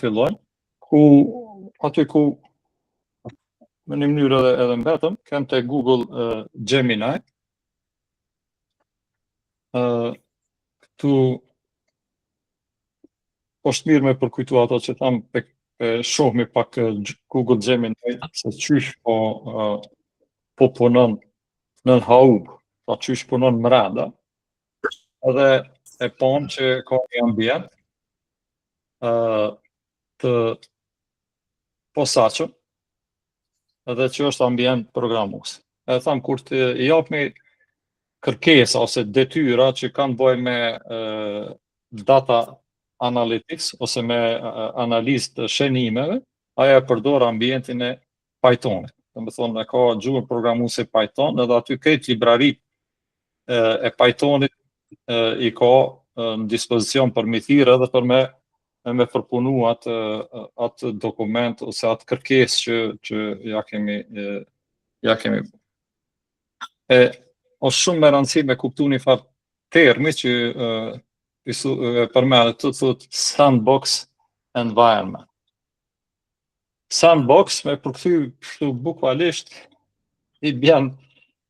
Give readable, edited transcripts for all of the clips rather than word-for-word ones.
fillojnë, ku aty ku në një mënyrë edhe mbetëm, kem të Google Gemini. Këtu është mirë me përkujtu ato që tham shohmi pak Google Gemini se qysh po punon nën haub, pa qysh punon mrenda. Edhe e pam që ka një ambient të posaçëm, edhe që është ambient programues. E tham kur të japmi kërkesa ose detyra që kanë bëjnë me data analytics ose me analizë të shenimeve, aja e përdor ambientin e Pythonit. Domethënë ka gjuhën programuese Python, edhe aty këtë librarit e Pythonit i ka në dispozicion për mi thirrë edhe për me përpunu atë dokument ose atë kërkesë që ja kemi. Është shumë me rëndësi me kuptu një farë termi që përmendet të thot sandbox environment. Sandbox, me përkthy kështu bukvalisht, i bjen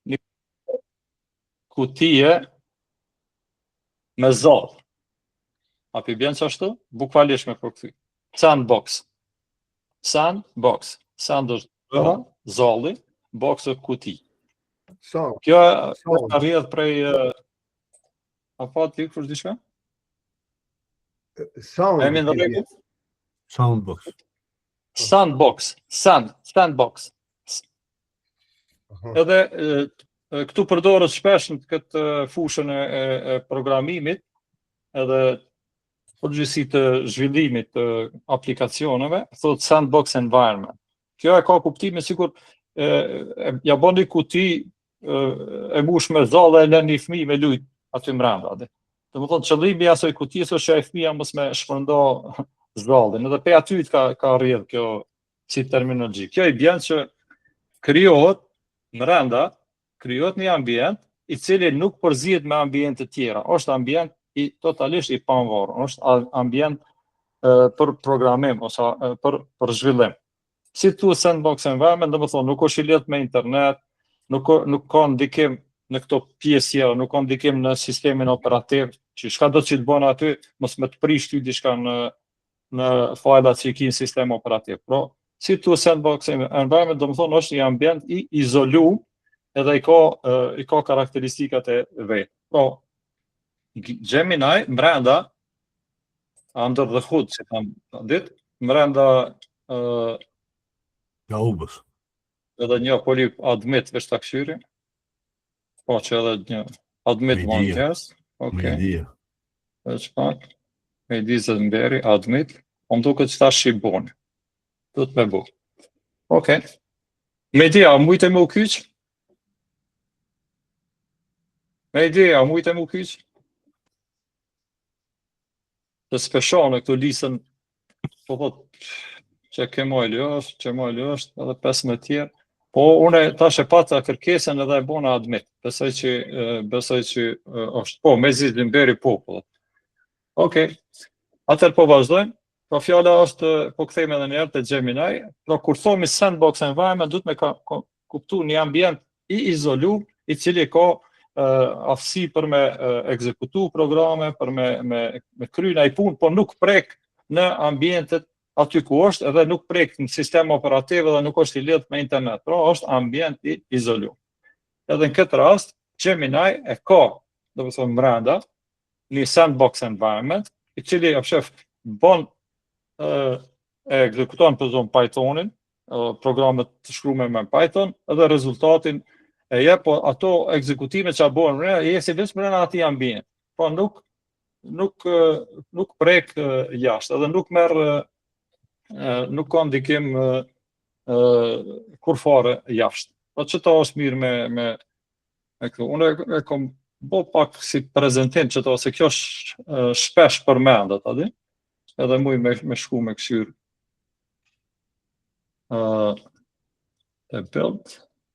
një kutije me zall. Apo i bjen çashtu? Bukvalisht me përkthy. Sandbox. Sandbox. Sand është zalli, box është kuti. Kjo arridhet prej apo ti kush diçka? Soundbox. Sandbox. Edhe këtu përdoret shpesh në këtë fushën e programimit, edhe përgjithësi të zhvillimit të aplikacioneve, thot sandbox environment. Kjo e ka kuptimin sikur ja bën një kuti e mbush me zall dhe e lën një fëmijë me lut aty brenda. Domethënë qëllimi i asaj kutisë është që ai fëmia mos me shpërndo zallin. Edhe pe aty ka rrjedh kjo si terminologji. Kjo i bën që krijohet një ambient i cili nuk përzihet me ambiente të tjera. Është ambient totalisht i pavarur, është ambient për programim ose për zhvillim. Si tu sandbox environment, domethënë nuk është i lidhur me internet, nuk ka ndikim në këto pjesë tjera, nuk ka ndikim në sistemin operativ, që çka do të bën aty, mos me të prish ty diçka në fajlat që i ki në sistem operativ. Pra, si tu sandbox environment, domethënë është një ambient i izoluar, edhe i ka karakteristikat e vet. Pra, Gemini brenda under the hood, si tham ditë, brenda Haubës. edhe një polip admit veç ta këshyri. Po që edhe një admit one test. Media. Veç pak. Media mberi admit. Po më duket që ta shqiboni. Do të me bu. Media, mujtë e më u kyç? Media, mujtë e më u kyç? Të speshone këtu lisën, po që ke mojli është, edhe 15 tjerë. Po, une tash e pata kërkesën edhe e bona admit. Besoj që është. Po, me zizë mberi popullat. Atër po vazhdojmë. Pra fjala është, po kthejmë edhe njerë të Gemini. Pra kur thomi sandbox environment, du të me kuptu një ambient i izolu, i cili ka aftësi për me ekzekutu programe, për me kry në i punë, po nuk prek në ambientet aty ku është, edhe nuk prek në sistem operativ edhe nuk është i lidhur me internet. Pra është ambient i izoluar. Edhe në këtë rast, Gemini e ka, domethënë brenda, një sandbox environment, i cili bën e ekzekuton për zonë Pythonin, programet të shkruar me Python, edhe rezultatin e jep, po ato ekzekutime që bën jesi vetëm brenda atij ambient. Po nuk prek jashtë, edhe nuk merr nuk ka ndikim kur fare jashtë. Po çto është mirë me këtu. Unë e kam bo pak si prezentim çto se kjo është shpesh përmendet aty. Edhe muj me shku me këshyr e build.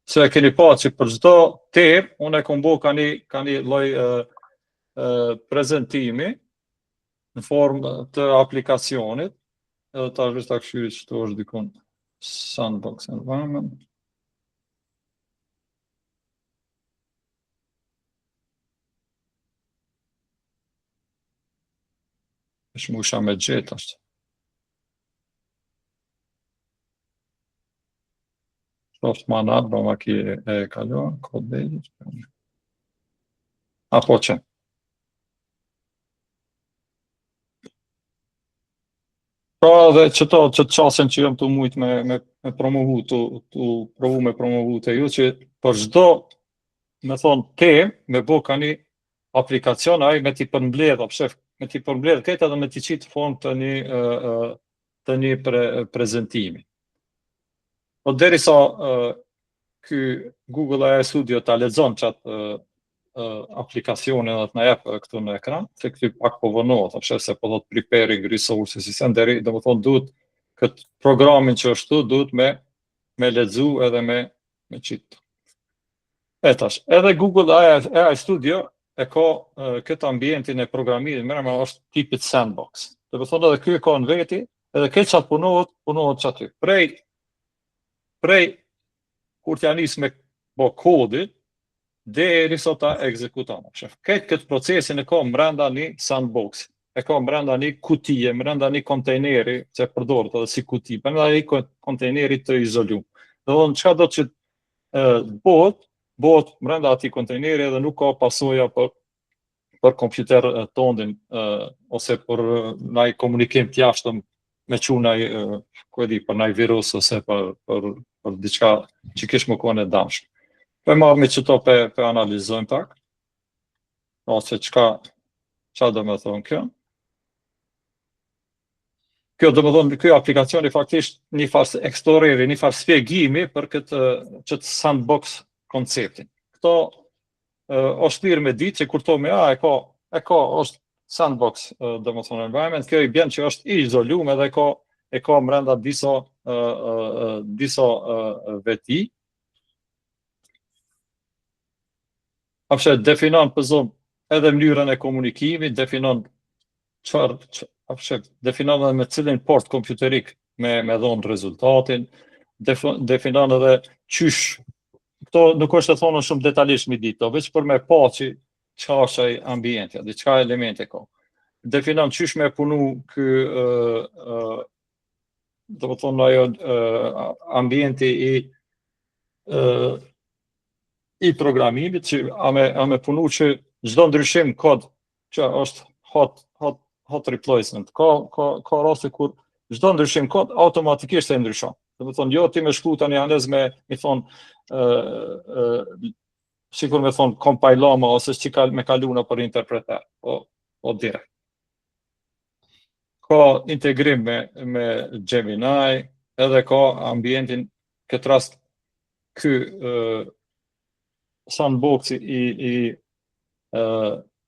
Se e keni pa që për çdo tem, unë e kam bo ka një lloj prezentimi në formë të aplikacionit, edhe ta vesh ta këshyri që të është dikon sandbox environment. është musha me gjetë është. Shoft ma natë, ba ma ki e kaluan, kod bejit. Apo që? Pra edhe që të qasen që jam të mujt me promovu, të provu me promovu të ju, që për çdo, me thonë, me bo ka një aplikacion, ai me t'i përmbledh, me t'i përmbledh këtë edhe me t'i qitë formë të një prezentimi. Po derisa ky Google AI Studio ta lexon çatë aplikacionin dhe të na jep këtu në ekran, se këtu pak po vonohet, se po thot preparing resources, deri, domethënë duhet këtë programin që është këtu duhet me lexu edhe me qitë. Edhe Google AI Studio e ka këtë ambientin e programimit, më është tipit sandbox. Domethënë edhe ky e ka në veti, edhe këtë çat punohet çaty. Prej kur t'ja nis me bo kodit, deri sa ta ekzekuton. Këtë procesin e ka brenda një sandbox, e ka brenda një kutije, brenda një kontejneri që përdoret edhe si kuti, brenda një kontejneri të izoluar. Domethënë çka do të bëhet brenda atij kontejneri edhe nuk ka pasoja për kompjuter tondin ose për ndaj komunikim të jashtëm me çunaj për ndaj virus ose për diçka që kish më kone dashur. Po marrëm me çto pe analizojmë pak. Ose çka do të thonë kjo? Kjo do të thonë ky aplikacioni faktikisht një farë eksploreri, një farë shpjegimi për këtë sandbox konceptin. Këto është lirë me ditë që kur thomi e ka është sandbox, domethënë environment, kjo i bën që është i izoluar edhe e ka brenda disa veti. Definon edhe mënyrën e komunikimit, definon definon edhe me cilin port kompjuterik me dhonë rezultatin, definon edhe qysh. Këto nuk është të thonë shumë detajisht mi ditë, veç për me pa që çka është ai ambienti, dhe çka elemente ka. Definon qysh me punu do të thonë ajo ambienti i programimit, që a me punu që çdo ndryshim kod që është hot replacement. Ka raste kur çdo ndryshim kod automatikisht e ndryshon. Do të thonë jo ti me shkruaj tani anez me thonë sikur me thonë kompajlama ose që me kaluna për interpretar, po direkt. Ka integrim me Gemini, edhe ka ambientin, këtë rast ky sandboxi i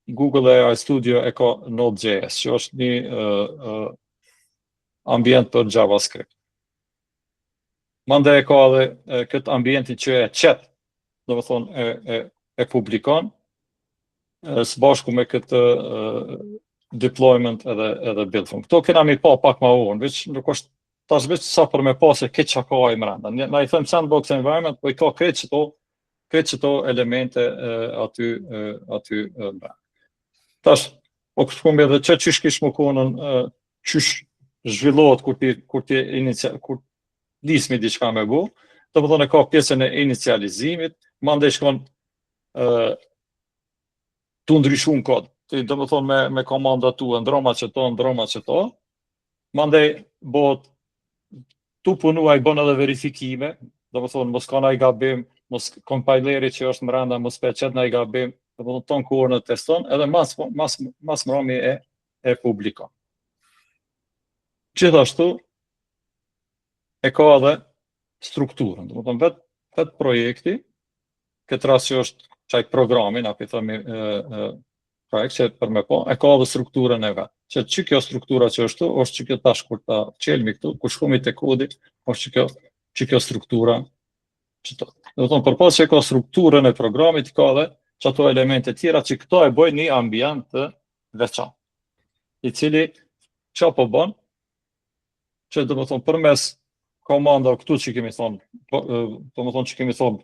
Google AI Studio e ka Node.js, që është një ambient për JavaScript. Mandej e ka edhe këtë ambientin që e qet, do më thonë e publikon, së bashku me këtë deployment edhe build form. Këto kena mi pa pak ma unë, veç nuk është tash veç sa për me pa se këtë që ka i mrenda. Na i thëmë sandbox environment, po i ka këtë qëto elemente aty mrenda. Tash, po kështë kumbi edhe qysh kish më konën, qysh zhvillohet kur nismi diçka me bu, do më thonë e ka pjesën e inicializimit, mandej shkon tu ndryshun kod, do më thonë me komanda tu, ndroma që to, mandej bot tu punu a i bon edhe verifikime, do më thonë mos ka na i gabim, mos kompajleri që është mrenda, mos pe qet na i gabim, do më thonë ton kur në teston, edhe mas mrami e publikon. Gjithashtu, e ka edhe strukturën, do më thonë vetë projekti, këtë rast që është qaj programin, api thëmi projekt që për me po, e ka edhe strukturën e vetë. Që kjo struktura që është që kjo tash kur ta qelmi këtu, kur shkumi të kodi, është që kjo struktura që të. Do më thonë, përpas që e ka strukturën e programit, ka edhe që ato elemente tjera që këto e bojnë një ambient të veçan, i cili që po bon, që do të thonë përmes komanda këtu që kemi thonë, do të thonë që kemi thonë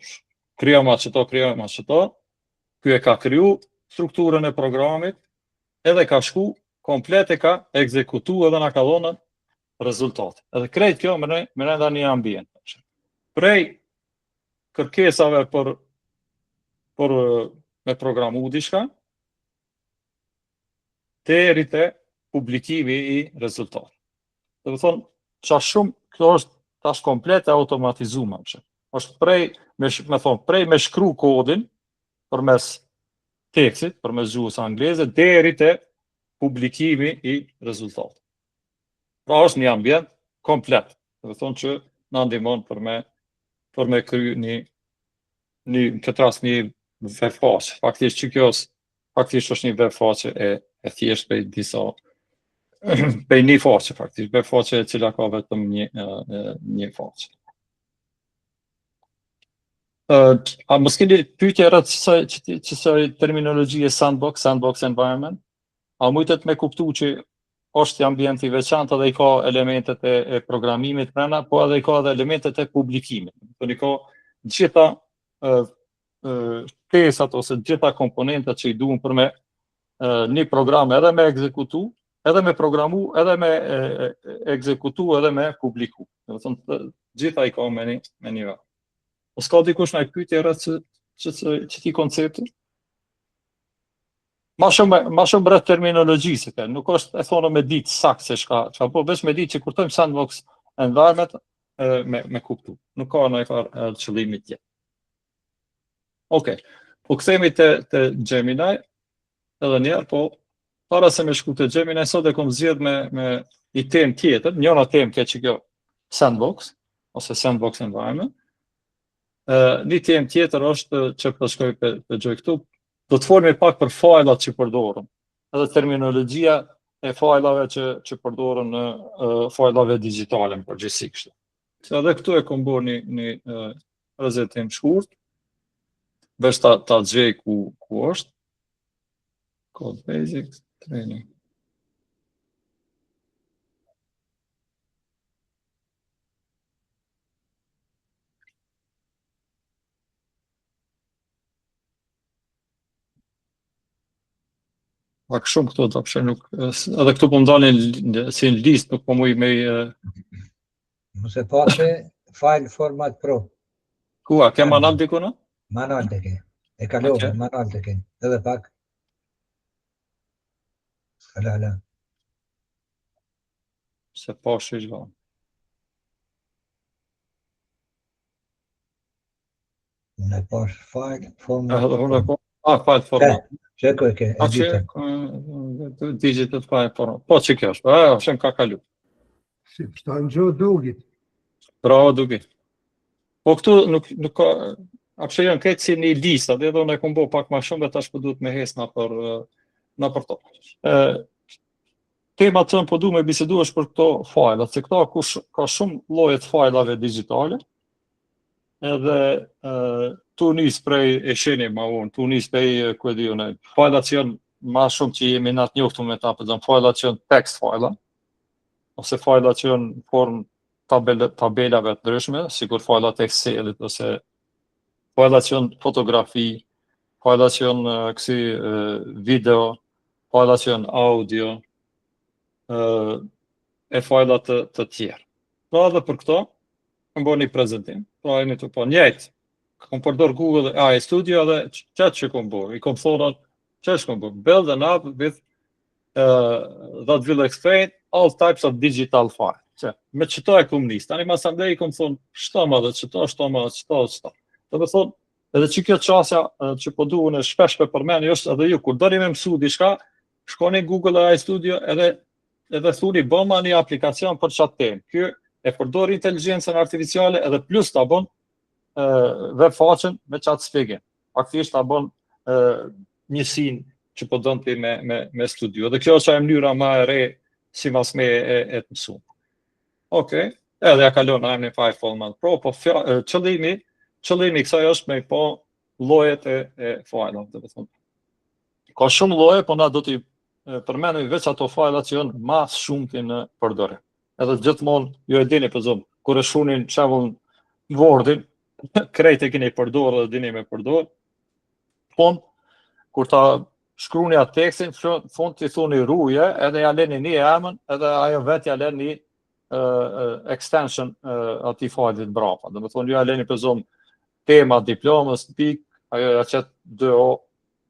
krijojmë çto, ky e ka kriju strukturën e programit, edhe ka shku komplet e ka ekzekutu edhe na ka dhënë rezultate. Edhe krejt kjo brenda një ambient. Prej kërkesave për me programu diçka, deri te publikimi I rezultateve. Do të thonë, kjo është tash komplet e automatizuar. Është prej me shkru kodin përmes tekstit, përmes gjuhës angleze, deri te publikimi I rezultateve. Pra është një ambient komplet. Do të thonë që na ndihmon për me kryer në këtë rast një webfaqe. Faktikisht është një webfaqe e thjesht prej disa prej një faqe faktikisht, webfaqe e cila ka vetëm një faqe. A mos keni pyetje rreth çfarë terminologjie sandbox environment? A mujtet me kuptu që është ambient I veçantë dhe I ka elementet e programimit brenda, po edhe I ka edhe elementet e publikimit. I ka gjitha pjesat ose gjitha komponentet që I duhen për me një program edhe me ekzekutu, edhe me programu, edhe me ekzekutu, edhe me publiku. Do të thonë gjitha I ka me një vend. O s'ka dikush na pyetje rreth ç'ti koncepti? Ma shumë rreth terminologjisë, nuk është e thonë me ditë saktë se çka po, veç me ditë që kur thojmë sandbox environment me kuptu. Nuk ka ndonjë qëllimi tjetër. Okej. Po kthehemi te Gemini, edhe njerë, po para se me shku te Gemini, sot e kom zgjedh me një temë tjetër, njëra temë që kjo sandbox ose sandbox environment. Një temë tjetër është që po shkoj pe gjoj këtu, do të folmi pak për fajlat që përdoren, edhe terminologjia e fajlave që përdoren në fajlave digjitale në përgjithësi kështu. Edhe këtu e kom bërë një rezetim shkurt, veç ta gjej ku është. Code Basics Training. Pak shumë këto të apshe nuk, edhe këtu po ndalin si në list, nuk po muj me... Mos e pache file format pro. Kua, ke manual diku në? Manual të ke. E kalove, manual të ke. Edhe pak. Hala. Se pash I gjva. Unë e pash file format pro. File format. Që e ke, digital file format. Po që kjo është, shem ka kalu. Si pështon gjo dugit. Bravo dugit. Po këtu nuk ka, apshe janë këtë si një lista, dhe unë e kom bo pak ma shumë, dhe tash po duhet me hes na për to. Tema të po du me bisedu është për këto fajlat, se këta ka shumë llojet fajlave digjitale, edhe tu nis prej e sheni ma unë, tu nis prej fajlat që janë ma shumë që jemi natë njoftu me ta, për zëmë fajlat që janë text fajla, ose fajlat që janë form tabelave të ndryshme, sikur fajlat Excelit, ose fajlat që janë fotografi, fajlat që janë video, fajlat që janë audio, e fajlat të tjerë. Pra edhe për këto, kam bërë një prezentim, pra e një të po njëjtë, kom përdor Google AI Studio edhe qëtë që kom bërë, I kom thonë, qëtë që kom bërë, build an app with that will explain all types of digital file. Me qëto e kom nisë, tani mas andej I kom thonë, shto ma dhe qëto. Dhe me thonë, edhe që kjo qasja që po duhen e shpesh për përmeni, është edhe ju, kur doni me mësu diçka, shkoni Google AI Studio edhe thuni bëma një aplikacion për qatë temë. Kjo e përdor inteligjencën artificiale edhe plus ta bën webfaqen me qatë shpjegim. Faktikisht ta bën njësinë që po don ti me studio. Dhe kjo është mënyra më e re si mas me e të mësuar. Okej, edhe ja kalon në emrin File Format Pro, po qëllimi kësaj është me po llojet e fajlave, do të thonë. Ka shumë lloje, po na do t'i përmendemi veç ato fajlat që janë më shumëti në përdorim. edhe gjithmonë ju e dini për zonë, kur e shunin shembull Wordin, krejt e keni përdorë dhe dini me përdorë, fond, kur ta shkruni atë tekstin, fond t'i thoni ruje, edhe ja leni një emën, edhe ajo vetë ja leni extension ati fajlit brapa. Dhe me thonë, ju ja leni për zonë tema diplomës, pik, ajo ja qëtë 2O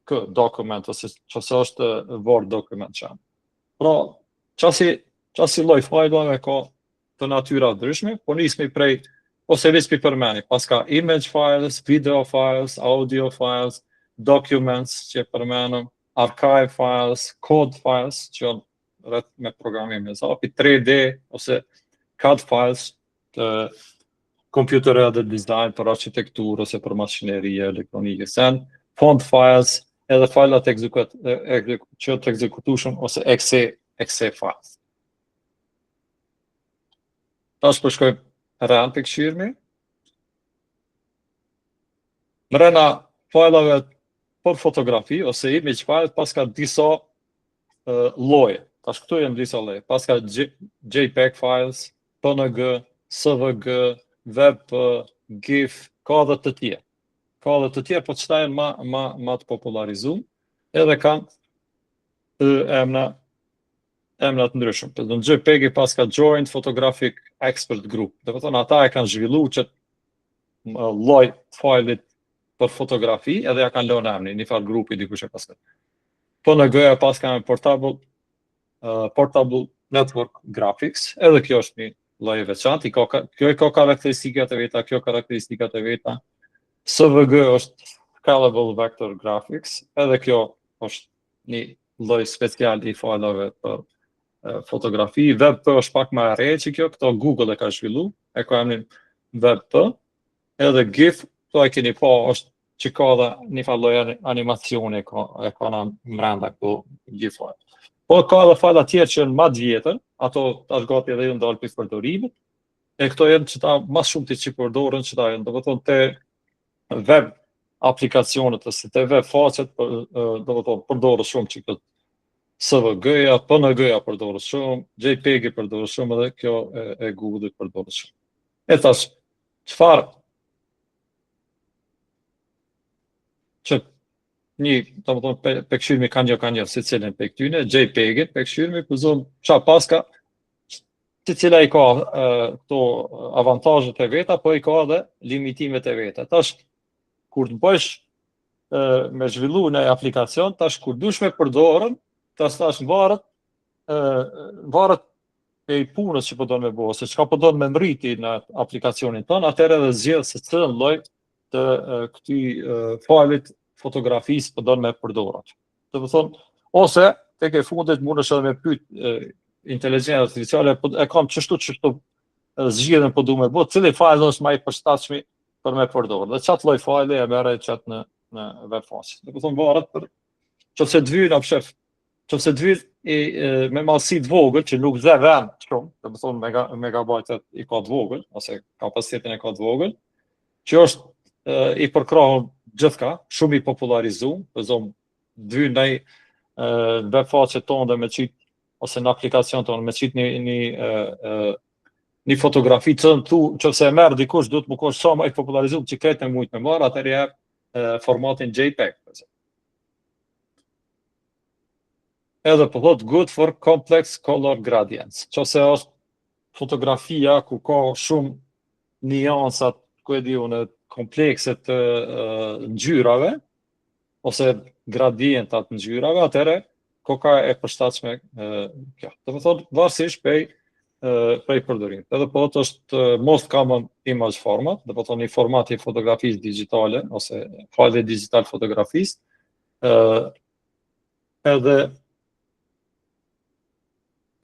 kë dokument, ose qëse është Word dokument qenë. Pra, qasi lloj fajlave ka të natyra ndryshme, po nismi prej, ose nismi përmeni, pas ka image files, video files, audio files, documents që përmenëm, archive files, code files, që janë rreth me programim e zapi, 3D, ose CAD files, të computer aided design për arkitekturë ose për mashineri elektronike sen, font files, edhe fajlat që të ekzekutueshëm ose exe files. Tash përshkojmë rrën për këshirmi. Mrena fajlave për fotografi ose image file, pas ka disa lloje. Tash këtu janë disa lloje. Pas ka JPEG files, PNG, SVG, WebP, GIF, ka dhe të tjerë. Ka dhe të tjerë, po qëta janë ma të popularizuar, edhe kanë emna të ndryshëm. Për në JPEG pas ka Joint Photographic Expert Group. Dhe për thonë, ata e kanë zhvillu që lloj fajlit për fotografi, edhe ja kanë lënë emrin, një farë grupi dikush e pas ka. PNG pas ka Portable Network Graphics, edhe kjo është një lloj i veçantë, kjo ka karakteristikat e veta, kjo karakteristikat e veta. SVG është Scalable Vector Graphics, edhe kjo është një lloj special i fajlave për fotografi. WebP është pak më e re që kjo, këto Google e ka zhvillu, e ka emrin WebP, edhe GIF, këto e keni pa, është që ka dhe një falloj animacioni e ka në mrenda këto GIF-ojë. Po ka dhe fajla tjerë që në madhë vjetër, ato është gati edhe ju ndalë për përdorimit, e këto jenë që ta mas shumë të që përdorën, që ta jenë, do të te web aplikacionet, ose te web faqet, do të thonë përdorë shumë që këtë SVG-ja, PNG-ja përdorë shumë, JPEG-i përdorë shumë, edhe kjo e Google-i përdorë shumë. E tash, qëfar që një, do të thonë, pekëshyrmi ka një, si cilin pe këtyne, JPEG-in, pekëshyrmi, pëzonë, qa paska, si cila i ka këto avantajët e veta, po i ka dhe limitimet e veta. Tash, kur të bësh me zhvillu në aplikacion, tash, kur dush me përdorën, tash varet e i punës që përdojnë me bo, se çka përdojnë me mriti në aplikacionin tonë, atëherë edhe zgjedh se cilën lloj të këtij fajlit fotografisë përdojnë me përdorat. Do të thonë, ose tek e fundit mundesh edhe me pyet inteligjencën artificiale, e kam çështu zgjedhën po du me bo, cili fajl është më i përshtatshëm për me përdorë. Dhe çat lloj fajli e merre çat në web faqe. Do të thonë varet për nëse të vjen apo shef, nëse të vjen me mallësi të vogël që nuk zë vend shumë, do të thonë megabajtet i ka të vogël ose kapacitetin e ka të vogël, që është i përkrahur gjithka, shumë i popularizuar, për zonë të vjen në web faqe tonë dhe me qit ose në aplikacion tonë me qit një fotografi që nëse e merr dikush duhet më kosh sa më i popularizuar që këtë mujt me marr, atëherë jep formatin JPEG. Edhe po thot good for complex color gradients. Qose është fotografia ku ka shumë niansat, ku e di unë, komplekse të ngjyrave ose gradientat të ngjyrave, atëherë koka e përshtatshme kjo. Do të thotë varësisht prej përdorimit. Edhe po thot është most common image format, do të thonë një format i fotografisë digjitale ose fajli digital fotografisë. Edhe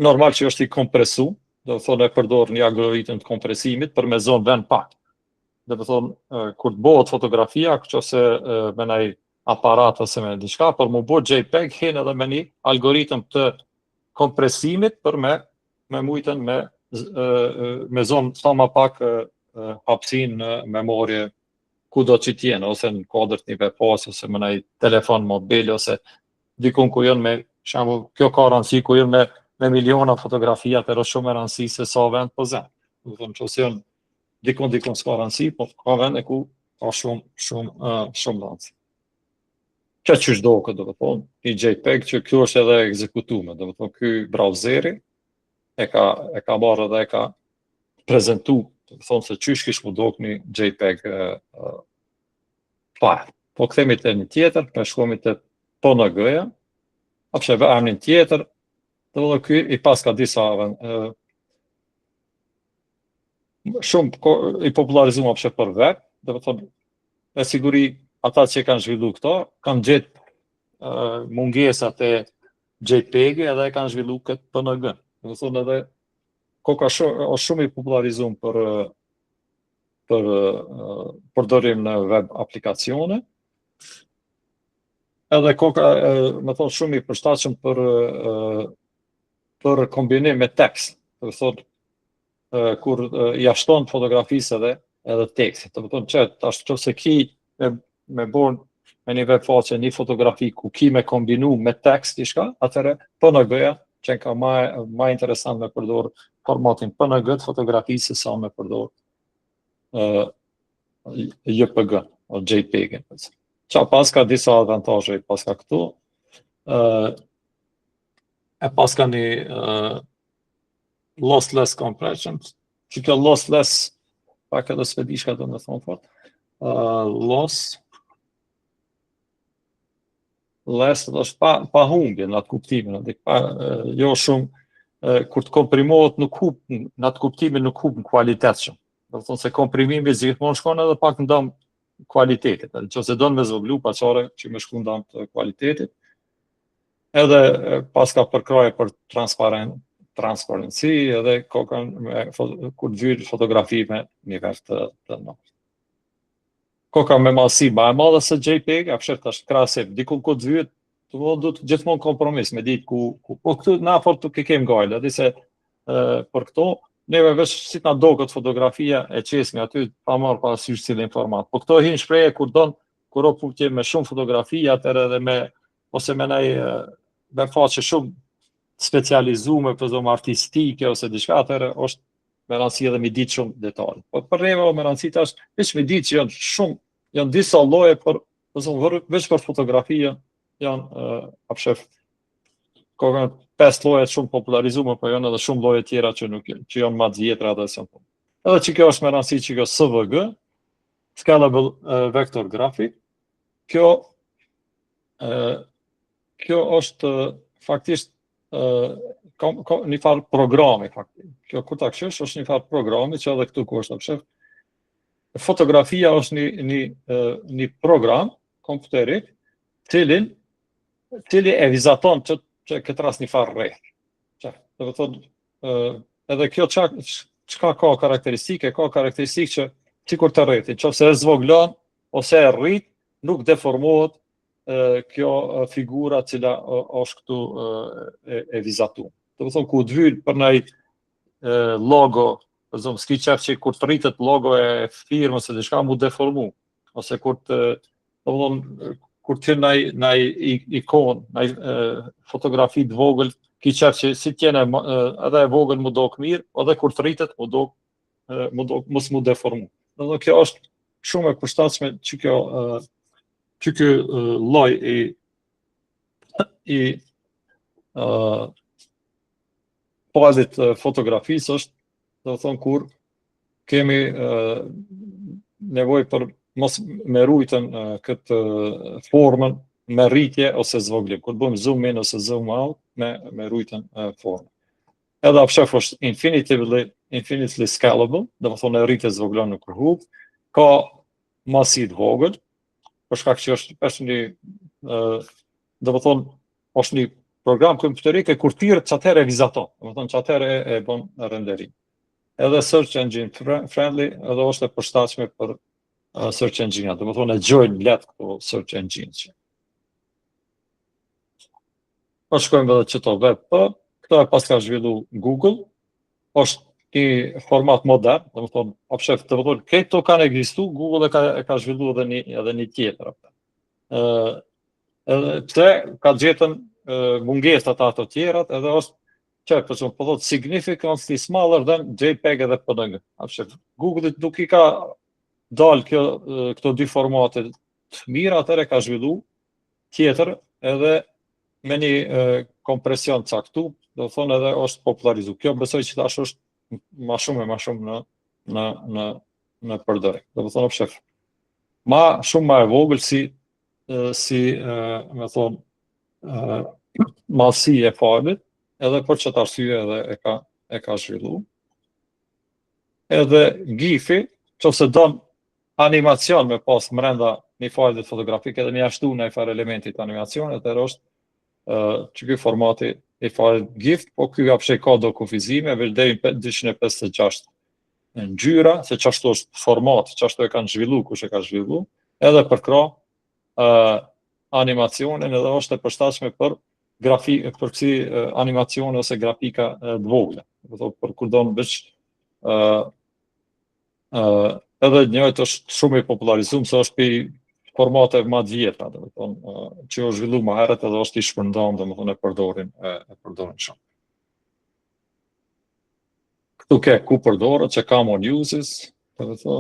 normal që është i kompresu, do të thonë e përdor një algoritëm të kompresimit për me zonë vend pak. Do të thonë, kur të bëhet fotografia, nëse me një aparat ose me diçka, për mu bëhet JPEG, hen edhe me një algoritëm të kompresimit për me mujtën me zonë sa më pak hapësinë në memorie ku do që t'jenë, ose në kodër një webpage, ose me një telefon mobil, ose dikun ku jënë me, shambull, kjo ka rëndësi ku jënë me miliona fotografia të shumë e rëndësi se sa vend po zem. Do të thonë nëse janë dikon s'ka rëndësi, po ka vende ku ka shumë rëndësi. Kjo qysh do këtë, do të thonë, një JPEG që kjo është edhe ekzekutuar, do të thonë ky brauzeri e ka marrë dhe e ka prezentu, do të thonë se qysh kish mu dok një JPEG file. Po kthehemi te një tjetër, shkohemi te PNG-ja, apo emrin tjetër, do të thonë ky i pas ka disa shumë i popularizuar për web, do të thonë me siguri ata që kanë zhvillu këto, kanë gjetë mungesat e JPEG edhe e kanë zhvillu këtë PNG. Do të thonë edhe koka është shumë i popularizuar për përdorim në web aplikacione. Edhe koka, më thonë, shumë i përshtatshëm për kombinim me tekst. Do të thonë kur ja shton fotografisë edhe tekstit. Do të thonë që tash nëse ki me bon me një web faqe një fotografi ku ki me kombinu me tekst diçka, atëherë PNG-ja që ka më interesant me përdor formatin PNG të fotografisë sa me përdor JPG o JPEG. Qa pas ka disa avantaje pas ka këtu. E pas ka një lossless compression, që kjo lossless pak edhe s'e di çka do të thonë fort. Less është pa humbje në atë kuptimin, jo shumë kur të komprimohet nuk hub në atë kuptimin nuk hub në kualitet shumë. Do të thonë se komprimimi gjithmonë shkon edhe pak ndam kualitetit. Nëse don me zvoglu paçare që më shkon ndam të kualitetit. Edhe pas ka përkraje për transparency edhe kokën kur vyr fotografi me nivel të lartë. Koka me mallësi më e madhe se JPEG, tash krahasim, diku ku të vyet, do të gjithmonë kompromis me ditë ku po këtu na fort të kemi gojë, atë se për këto neve veç si ta do këtë fotografia e qesmi aty pa marrë parasysh cilin format. Po këto hin shprehje kur o punë me shumë fotografi atëherë edhe me ose me ndaj faqe shumë specializuar për zonë artistike ose diçka, atëherë është me rëndësi edhe mi ditë shumë detaje. Po për neve me rëndësi tash veç mi ditë që janë disa lloje veç për fotografia janë ka 5 lloje shumë popularizuar, po janë edhe shumë lloje tjera që janë më të vjetra dhe sa. Edhe që kjo është me rëndësi që kjo SVG, Scalable Vector Graphic, kjo është faktisht një farë programi faktikisht. Kjo kur ta këshësh është një farë programi që edhe këtu ku është ta këshësh. Fotografia është një program kompjuterik cili e vizaton që këtë rast një farë rreth. Do të thotë edhe kjo çka ka karakteristike që sikur të rrethit, nëse e zvoglon ose e rrit, nuk deformohet kjo figura cila është këtu e vizatuar. Do të thonë ku të vyl për ndaj logo, për zonë s'ki qef që kur të rritet logo e firmës e diçka mu deformu, ose kur të ndaj ikon, ndaj fotografi të vogël, ki qef që si tjene edhe e vogël mu dok mirë, edhe kur të rritet mu dok mos mu deformu. Dhe kjo është shumë e përshtatshme që kjo lloj i pazit fotografisë është, do të thonë kur kemi nevojë për mos me rujtën këtë formën me rritje ose zvoglim. Kur bëjmë zoom in ose zoom out me rujtën formën. Edhe apshef është infinitely scalable, do të thonë rritje zvoglon në kërhub, ka masi të vogël, për shkak që është një do të thonë është një program kompjuterik e kur thirrët çatëherë vizaton, do të thonë çatëherë e bën renderim. Edhe search engine friendly, edhe është e përshtatshme për search engine, do të thonë e gjojnë lehtë këto search engines. Po shkojmë edhe çto web, këto e pas ka zhvillu Google, është një format modern, do të thonë, apshef, do të thonë, këto kanë ekzistu, Google e ka zhvillu edhe një tjetër. Edhe pse ka gjetën mungesat ato tjerat, edhe është që për shumë po thot significantly smaller than JPEG edhe PNG. Google nuk i ka dalë këto dy formate të mira, atëre ka zhvillu tjetër edhe me një kompresion caktu, do thonë edhe është popularizu. Kjo besoj që tash është ma shumë në përdorim. Do thonë shef. Shumë ma e vogël si me thonë madhësi e fajlit, edhe për që të arsye edhe e ka zhvillu. Edhe GIF-i, që se don animacion me pas mrenda një fajlit fotografik, edhe një ashtu në e farë elementit animacionet, edhe është që ky formati i fajlit GIF, po ky apshe ka do kufizime, veç deri në 256 në ngjyra, se qashtu është format, qashtu e kanë zhvillu, kush e ka zhvillu, edhe përkra animacionin edhe është e përshtatshme për kësi animacione ose grafika të vogla. Për kur do në veç edhe njëjtë është shumë i popularizuar, se është për formate më të vjetra, që është zhvillu më herët edhe është i shpërndan, e përdorin shumë. Këtu ke ku përdoret, që common uses, këto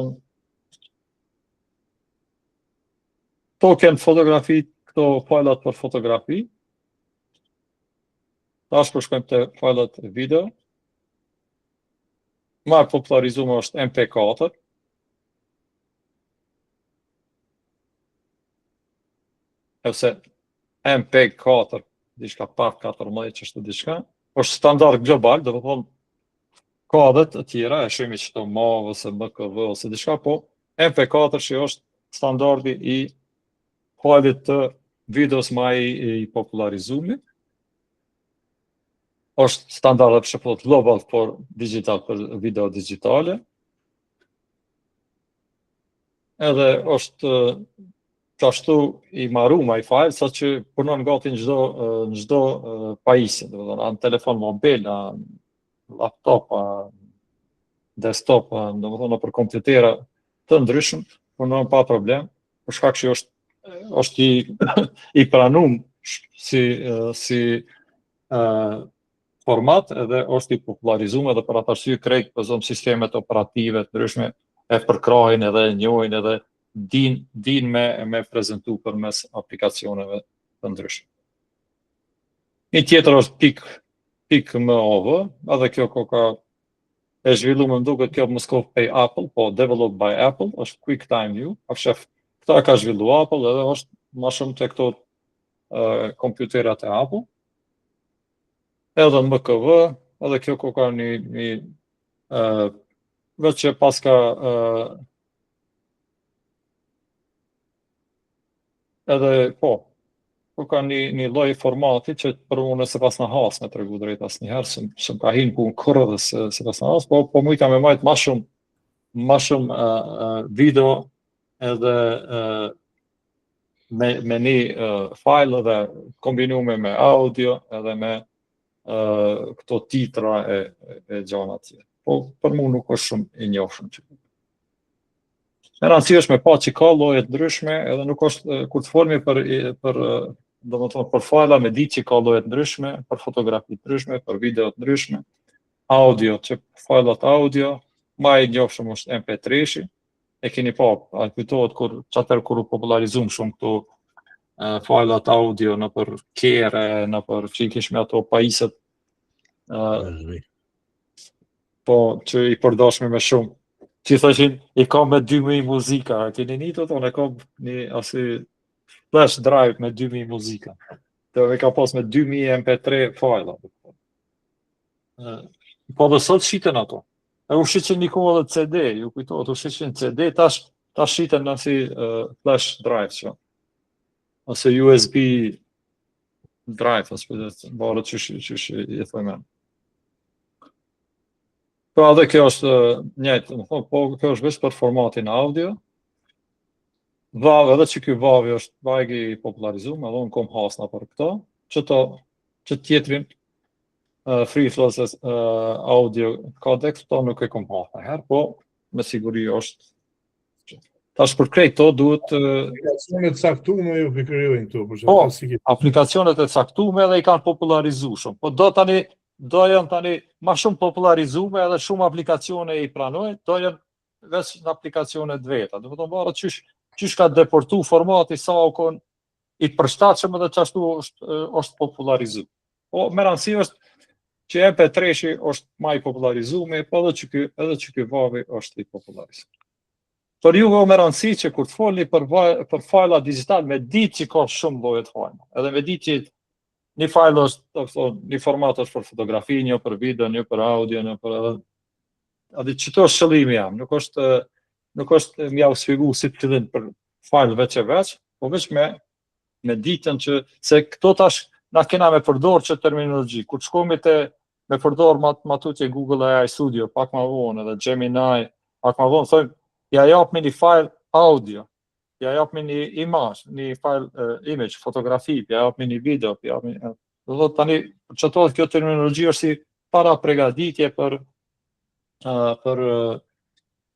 kënë fotografi, këto fajlat për fotografi, tash përshkojmë të fajlat video, më popularizuar është MP4, ose MP4, diçka pak 14 që është diçka, është standard global, do të thonë ka edhe të tjera, e shojmë që të MAV ose MKV ose diçka, po MP4 që është standardi i fajlit të videos më i popularizuar. Është standard për shembull global for digital për video digjitale. Edhe është qashtu i marruma i fajl, sa që punon gati në çdo pajisje, do të thonë, në telefon mobil, në laptop, desktop, do të thonë për kompjutera të ndryshëm, punon pa problem, për shkak që është i pranuar si format edhe është i popularizuar edhe për atë arsye krejt për sistemet operative të ndryshme e përkrahin edhe e njohin edhe din me prezentu përmes aplikacioneve të ndryshme. Një tjetër është PIC-MOV, edhe kjo ka e zhvillu më duket kjo mos ka pay Apple, po developed by Apple, është QuickTime View, këta ka zhvillu Apple edhe është më shumë të këto kompjuterat e Apple. Edhe në MKV, edhe kjo ka një vetë që pas ka edhe po ka një lloj formati që për unë se pas në has me tregu drejt asnjëherë, s'm ka hinë punë kurrë dhe se pas në has, po mujta me majtë ma shumë video edhe me një file edhe kombinume me audio edhe me këto titra e gjana tjera. Po për mu nuk është shumë i njohshëm që. Në rëndësi është me pa që ka lloje të ndryshme, edhe nuk është kur të folmi për fajla me ditë që ka lloje të ndryshme, për fotografi të ndryshme, për video të ndryshme, audio, që fajlat audio, më i njohshëm është MP3-shi, e keni pa, a kujtohet kur u popularizum shumë këto fajlat audio në për kere, në për që i kishme ato pajiset, po që i përdashme me shumë. Që i thashin, i ka me 2000 muzika, keni një të tonë, e ka një asi flash drive me 2000 muzika. Dhe me ka pas me 2000 MP3 fajla. Po dhe sot shiten ato. E u shqeqen një kohë dhe CD, ju kujtohet, u shqeqen CD, tash shiten në si flash drive që. Ose USB drive, ose barët që i thojme. Po edhe kjo është njëjtë, po kjo është veç për formatin audio. Edhe që ky vavi është vajgi i popularizuar, edhe unë kom hasna për këto, që tjetrin free flow audio codec, to nuk e kom hasna herë, po me siguri është. Tash për krejt to duhet aplikacionet caktuar ju krijojnë këtu, për po, shembull. aplikacionet e caktuara edhe i kanë popularizuar shumë. Po do tani do janë tani ma shumë popularizume edhe shumë aplikacione i pranojnë, do janë veç në aplikacione të veta. Do të thonë varet çysh ka deportu formati sa u kon i përshtatshëm edhe çashtu është popularizuar. Po me rëndësi është që MP3-shi është më i popularizuar, po edhe që ky vavi është i popularizuar. Për juve o me rëndësi që kur të folni për fajla digital, me ditë që ka shumë lloje të fajla. Edhe me ditë që një fajl është, një format është për fotografi, një për video, një për audio, një për edhe çto është qëllimi jam, nuk është m'ja u sfigu si të fillin për fajl veç e veç, po veç me ditën që se këto tash na kena me përdor që terminologji. Kur shkomi me përdor matutje Google AI Studio, pak ma vonë, edhe Gemini, pak ma vonë, thojmë, ja japmi një file audio, ja japmi një imazh, një file image, fotografi, ja japmi një video, ja japmi... Do thotë tani, çatohet kjo terminologji është si para pregaditje për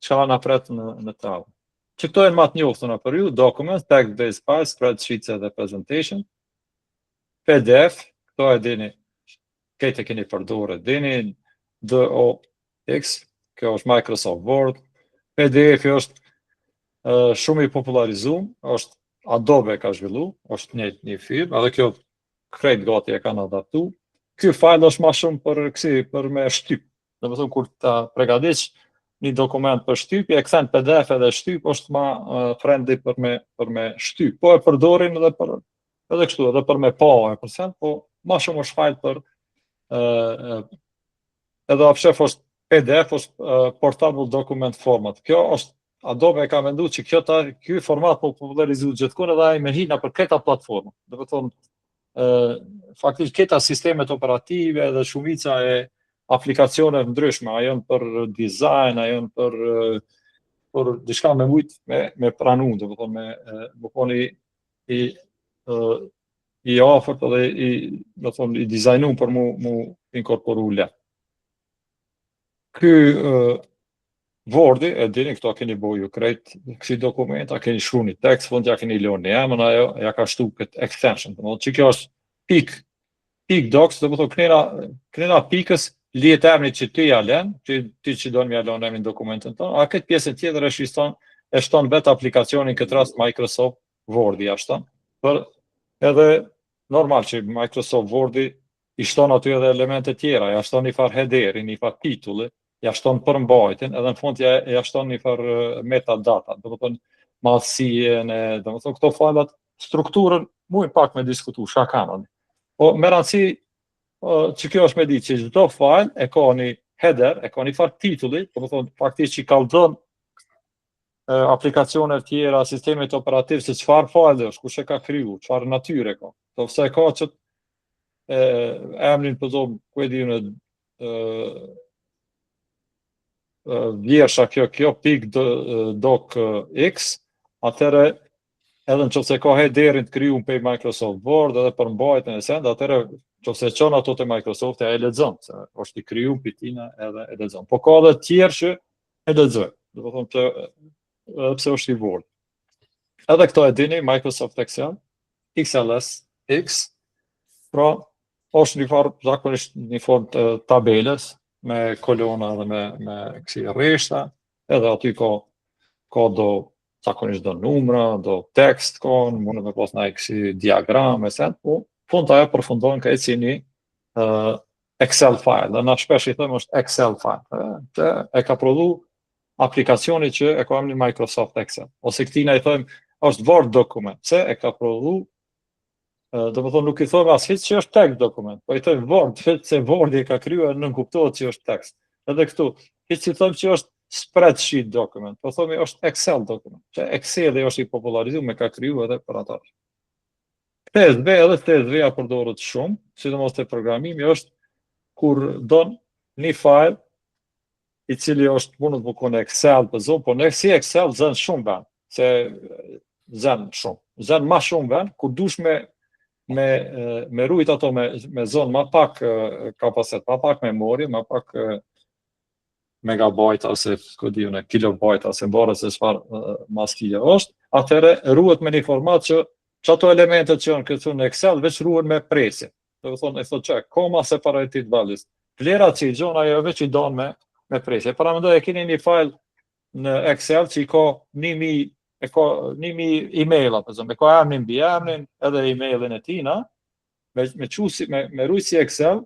çka na pret në tavë. Që këto janë më të njoftuna për ju, documents, text-based files, spreadsheets edhe presentation, PDF, këto e dini, këtë e keni përdorur, dini, DOX, kjo është Microsoft Word, PDF është shumë i popularizuar, është Adobe ka zhvillu, është një firmë, edhe kjo krejt gati e kanë adaptu. Ky file është më shumë për me shtyp. Do të thonë kur ta përgatish një dokument për shtyp, e kthen PDF edhe shtyp është më friendly për me shtyp. Po e përdorin edhe kështu, edhe për me pa e përsen, po më shumë është file për edhe apshef është PDF është portable document format. Kjo është Adobe ka menduar që ky format po popularizohet gjithkohë edhe ai me hina për këta platforma. Do të thonë faktikisht këta sistemet operative dhe shumica e aplikacione ndryshme, a janë për dizajn, a janë për diçka me mujt me pranu, do të thonë me koni i afërt edhe i dizajnuar për mu inkorporu lehtë. Ky Wordi, e dini, këto keni boju krejt kësi dokumenta, keni shkru një tekst, fund ja keni lënë një emën, ajo ja ka shtu këtë extension. Që kjo është pik docs, do të thonë knena pikës lihet emri që ti ja lën, ti që do më ja lënë emrin dokumentin tonë, a këtë pjesën tjetër e shton vetë aplikacionin, këtë rast Microsoft Wordi ja shton. Edhe normal që Microsoft Wordi i shton aty edhe elemente tjera, ja shton një far headeri, një far titulli, ja shton përmbajtjen, edhe në fund ja shton një far metadata, do të thonë madhësien, do të thonë këto fajlat, strukturën mujnë pak me diskutu, shka kanë. Po me rëndësi që kjo është me ditë që çdo fajl e ka një header, e ka një far titulli, do të thonë faktikisht që kallzon aplikacione tjera, sistemet operativ, se çfarë fajli është, kush e ka kriju, çfarë natyre ka. Do pse ka që emrin për zonë, ku e di në vjersha kjo pik docx, atëre edhe nëse ka headerin të krijuar pe Microsoft Word edhe për mbajtjen e send, atëre nëse çon ato te Microsoft e lexon, se është i krijuar pitina edhe e lexon. Po ka edhe të tjerë që e lexojnë. Do të thonë pse është i Word. Edhe këto e dini, Microsoft Excel, XLSX, pra është një farë zakonisht një formë të tabeles, me kolona dhe me kësi rreshta, edhe aty ka do zakonisht do numra, do tekst ka, mund me pas në kësi diagram, po fund të ajo përfundojnë ka e si një Excel file, dhe na shpesh i thëmë është Excel file, e ka prodhu aplikacioni që e ka emrin Microsoft Excel, ose këtina i thëmë është Word dokument, se e ka prodhu, do më thonë nuk i thëmë as hiç që është text dokument, po i thëmë Word, se Word i ka kryu e nënkuptohet që është text. Edhe këtu, hiç i thëmë që është spreadsheet dokument, po thëmë është Excel dokument, që Excel është i popularizuar me ka kryu edhe për ata. TSV-ja përdorët shumë, sidomos te programimi, është kur don një file i cili është mund të bëkon Excel për zonë, po në si Excel zën shumë vend, se zën ma shumë vend, kur dush me rujt ato me zonë ma pak kapacitet, ma pak memori, ma pak megabajt, ose kilobajt, ose barë se çfarë maskija është, atëre ruhet me një format që ato elementet që janë këtu në Excel veç ruhen me presje. Do të thonë, e thotë që koma separated values. vlerat që i gjon ajo veç i don me presje. Para mendoj e keni një file në Excel që i ka 1000 e ka 1000 emaila, për exempel, e ka emrin mbi emrin, edhe emailin e tij, na, me rujtësi Excel,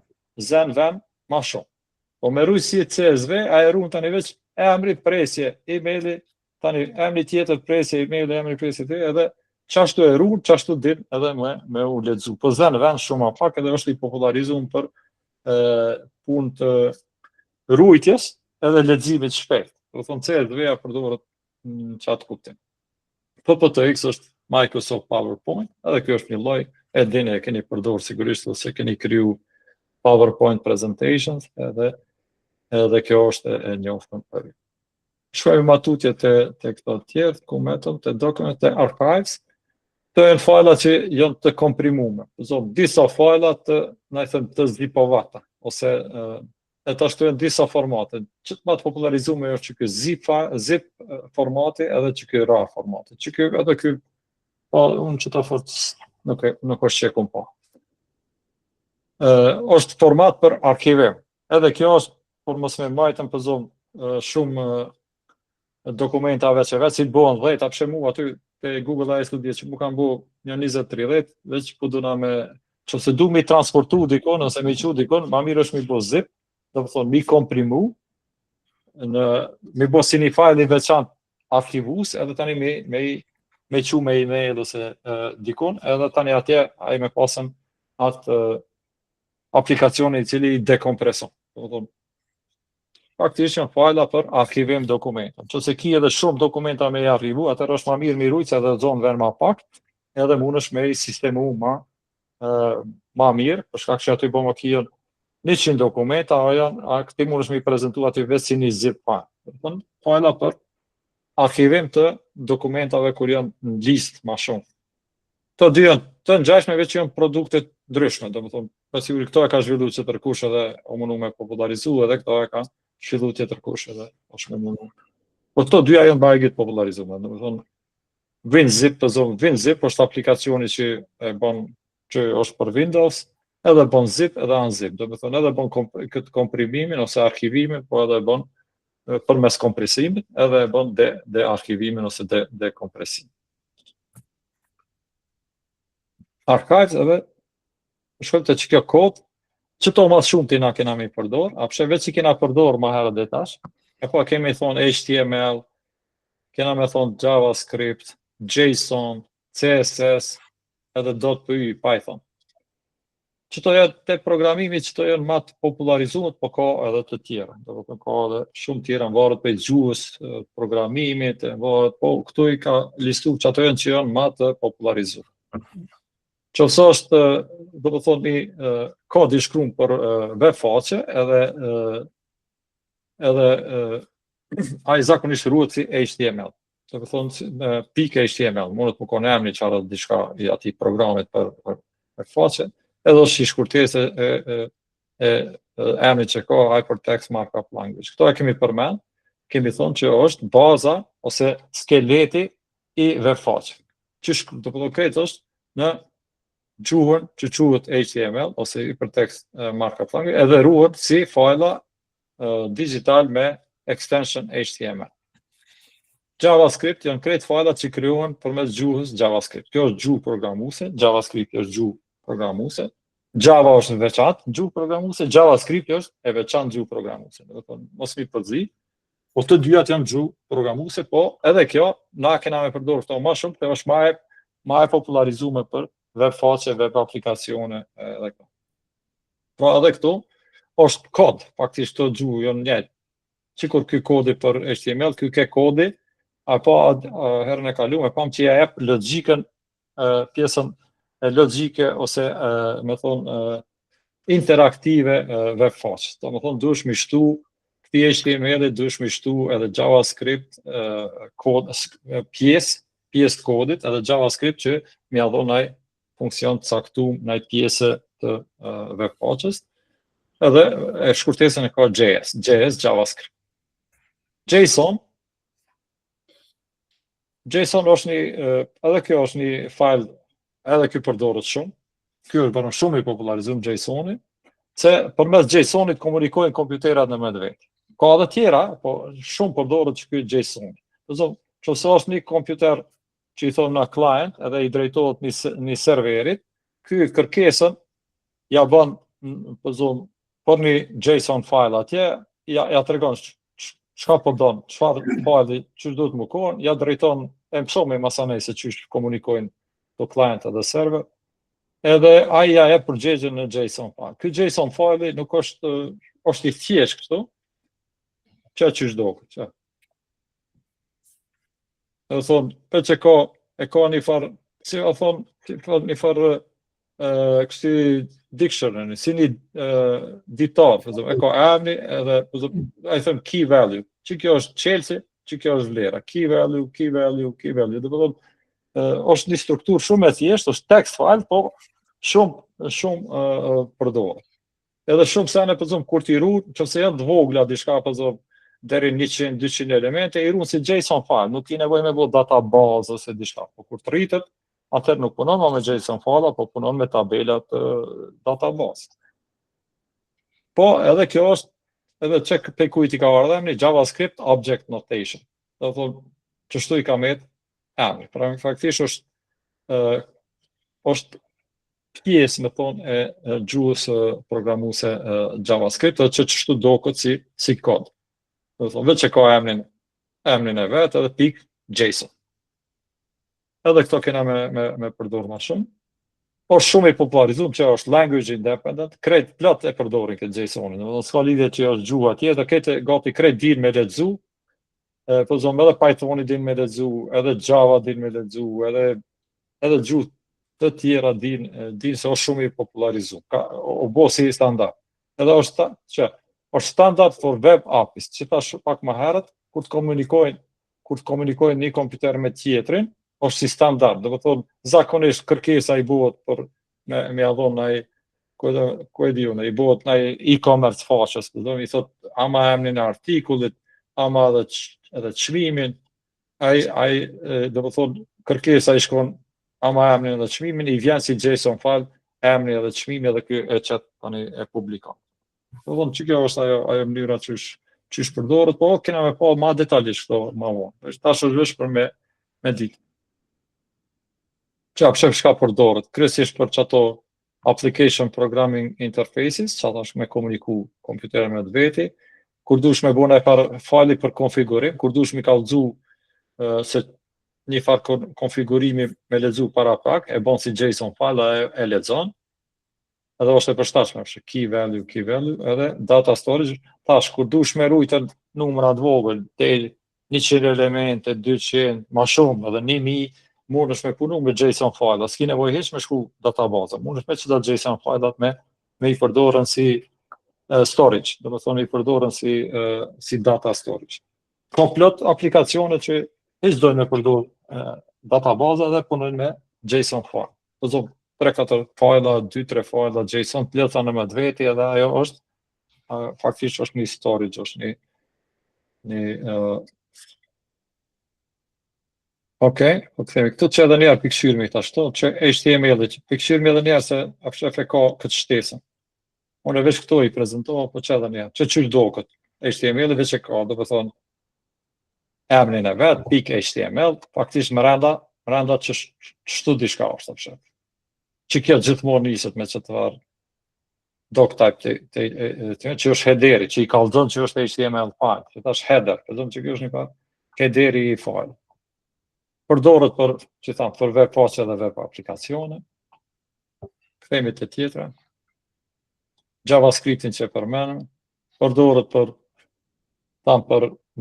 zën vend ma shumë. Po me rujtësi CSV, ai ruan tani veç emri, presje, emaili, tani emri tjetër, presje, emaili, emri, presje tjetër, edhe qashtu e ruan, qashtu din edhe me u lexu. Po zën vend shumë ma pak edhe është i popularizuar për punë të rujtjes edhe leximit shpejt. Do thonë CSV-ja përdoret në çat kuptim. PPTX është Microsoft PowerPoint, edhe kjo është një lloj, e dini e keni përdorur sigurisht ose keni kriju PowerPoint presentations, edhe kjo është e njoftun për ju. Shkojmë matutje te këto të tjerë, ku metëm te document, te archives, të janë fajla që janë të komprimuar. Disa fajla të zipovata, ose e të ashtu janë disa formate. Që të më të popularizume është që kjo zip formati edhe që kjo RAR formati. Që kjo edhe kjo, unë që të fort nuk është që e kom pa. është format për arkivim. Edhe kjo është, por mos me majtën për zonë shumë dokumentave që veç si të bohen 10, apshe mu aty te Google AI Studio që mu kanë bo një 20-30, veç po duna me, që se du mi transportu dikon, ose mi qu dikon, ma mirë është mi bo zip, do të thonë mi komprimu, mi bo si një file i veçant arkivus, edhe tani me qu me email ose dikon, edhe tani atje a i me pasën atë aplikacioni i cili i dekompreson. Do të thonë, faktikisht janë fajla për arkivim dokumenta. Nëse ki edhe shumë dokumenta me i arkivu, atër është ma mirë mi rujtë, edhe zonë vend ma pak, edhe mund është me i sistemu ma mirë, për shkak që aty bëmë ki janë 100 dokumenta, këti mund është me i prezentu aty vetë si një zip file. Fajla për arkivim të dokumentave kur janë në listë ma shumë. Të dy janë të ngjashme veç janë produkte ndryshme, do të thonë, për siguri këto e ka zhvilluar që tërkush edhe o mundu me popularizu, edhe këto e ka zhvilluar tjetër kush edhe është me mundu. Po këto dyja janë bajgit popularizuar, do të thonë, WinZip është aplikacioni që e bën që është për Windows, edhe bën zip edhe unzip, do të thonë edhe bën këtë komprimimin ose arkivimin, po edhe bën përmes kompresimit, edhe bën dearkivimin ose dekompresimin. Archives edhe shkojmë të që kjo kod, që to mas shumë tina kena me i përdor, apshe veç që kena përdor ma herë dhe tash, e po kemi thonë HTML, kena me thonë JavaScript, JSON, CSS, edhe .py, Python. Qëto janë te programimi, qëto janë ma të popularizuar, po ka edhe të tjera. Do të ka edhe shumë tjera, varet për gjuhës programimit, varet, po këtu i ka listu që ato janë që janë ma të popularizuar. Qëse është, do të thonë, kod i shkruar për web faqe, edhe ai zakonisht ruhet si HTML. Do të thonë .html, mundet më konë emri qarë diçka i atij programit për faqe, edhe është i shkurtesë e emri që ka Hypertext Markup Language. Këto e kemi përmend, kemi thonë që është baza ose skeleti i web faqe. Do të thonë këtë është në gjuhën që quhet HTML ose Hypertext Markup Language, edhe ruhet si fajla digital me extension HTML. JavaScript janë krejt fajlat që krijohen përmes gjuhës JavaScript. Kjo është gjuhë programuese, JavaScript është gjuhë programuese, Java është veçantë gjuhë programuese, JavaScript është e veçantë gjuhë programuese. Do të thonë, mos mi përzi, po të dyjat janë gjuhë programuese, po edhe kjo na kena me përdorur këto më shumë, kjo është më e popularizuar për web faqe, web aplikacione edhe këto. Pra edhe këtu është kod, faktikisht këto gjuhë janë njëjtë. Sikur ky kodi për HTML, ky ke kodi, apo herën e kaluar pam që ja jep logjikën, pjesën logjike ose me thonë interaktive web faqe. Do të thonë duhesh mi shtu këtij HTML-i, duhesh mi shtu edhe JavaScript kod pjesë kodit, edhe JavaScript që mi ia dhon ai funksion të caktuar në pjesë të web faqes. Edhe e shkurtesën e ka JS, JavaScript. JSON është edhe kjo është një file, edhe kjo përdoret shumë. Ky është bërë shumë i popularizuar JSON-i. se përmes JSON-it komunikojnë kompjuterat në me vetë. Ka edhe tjera, po shumë përdoret që ky JSON. Nëse është një kompjuter që i thonë na client, edhe i drejtohet një serverit, ky kërkesën ja bën për një JSON file atje, ja tregon çka po don, çfarë file çu duhet më kon, ja drejton e mëson me masanej se çysh komunikojnë to client edhe server. Edhe ai ja e përgjigjen në JSON file. Ky JSON file nuk është i thjeshtë kështu. Ç'është duket, ç'a. Do thonë, për që ka një farë, si o thonë, një farë kështu dictionary, si një ditar, e ka emri edhe, ai thënë key value, që kjo është Chelsea, që kjo është vlera, key value, dhe thonë, është një strukturë shumë e thjeshtë, është text file, po shumë përdoret. Edhe shumë sene, kur t'i ru, nëse janë të vogla, diçka, deri 100-200 elemente, i runë si JSON file, nuk i nevojë me bo database ose diçka, po kur të rritet, atëherë nuk punon me JSON file, po punon me tabelat database. Po, edhe kjo është, edhe që pe kujt i ka ardhur emri, JavaScript Object Notation. Do thonë, çështu i ka met emri. Pra, faktikisht është pjesë, me thonë, e gjuhës programuese JavaScript, edhe që çështu doket si kod. Do thonë, vetë që ka emrin e vetë, edhe pik JSON. Edhe këto kena me përdorë ma shumë. Është shumë i popularizuar që është language independent, krejt plot e përdorin këtë JSON-in. Do s'ka lidhje që është gjuha tjetër, këtë gati krejt din me lexu. Po zonë edhe Pythoni din me lexu, edhe Java din me lexu, edhe gjuhë të tjera din se është shumë i popularizuar. O bo si standard. Edhe është standard for web APIs, që tash pak më herët, kur të komunikojnë një kompjuter me tjetrin, është si standard, do të thonë, zakonisht kërkesa i bëhet për me adhon ai i bëhet në e-commerce faqes, i thot ama emrin e artikullit, ama edhe çmimin, ai do të thonë kërkesa i shkon ama emrin edhe çmimin, i vjen si JSON file, emri edhe çmimi edhe ky e çet tani e publikon. Do të thonë që kjo është ajo mënyra çish përdoret, po kena me pa ma detajisht këto ma vonë. Tash është vetëm për me ditë. Çka përdoret, kryesisht për çato application programming interfaces, që ata është me komuniku kompjuterin me veti, kur dush me bëna e farë fali për konfigurim, kur dush me kallëzu se një farë konfigurimi me lexu para pak, e bon si JSON file, e lexon, edhe është e përshtatshme, është key value, edhe data storage, tash, kur dush me rujtën numrat vogël, te 100 elemente, 200, ma shumë, edhe 1000, mund është me punu me JSON file, s'ki nevoj heq me shku database, mund është me qëta JSON file me i përdorën si storage, dhe me thonë i përdorën si data storage. Ka plot aplikacione që heq dojnë me përdorë database dhe punojnë me JSON file. Dhe zonë 3-4 file, 2-3 file, JSON plota në me dveti edhe ajo është, faktisht është një storage, është një Okej, po kthehemi. Këtu që edhe njerë pikëshyrmi ashtu, që HTML, pikëshyrmi edhe njerë se afshef e ka këtë shtesën. Unë e veç këtu i prezentova, po që edhe njerë, që qysh do këtë. HTML veç e ka, do për thonë, emrin e vetë, pik HTML, faktisht më renda që shtu diçka është, afshef. Që kjo gjithmonë niset me që të varë doctype që është headeri, që i kallëzën që është HTML file, që ta është header, që kjo është një farë headeri i file. Përdoret për web faqe dhe web aplikacione. Kthehemi te tjetra. JavaScriptin që përmenëm. Përdoret për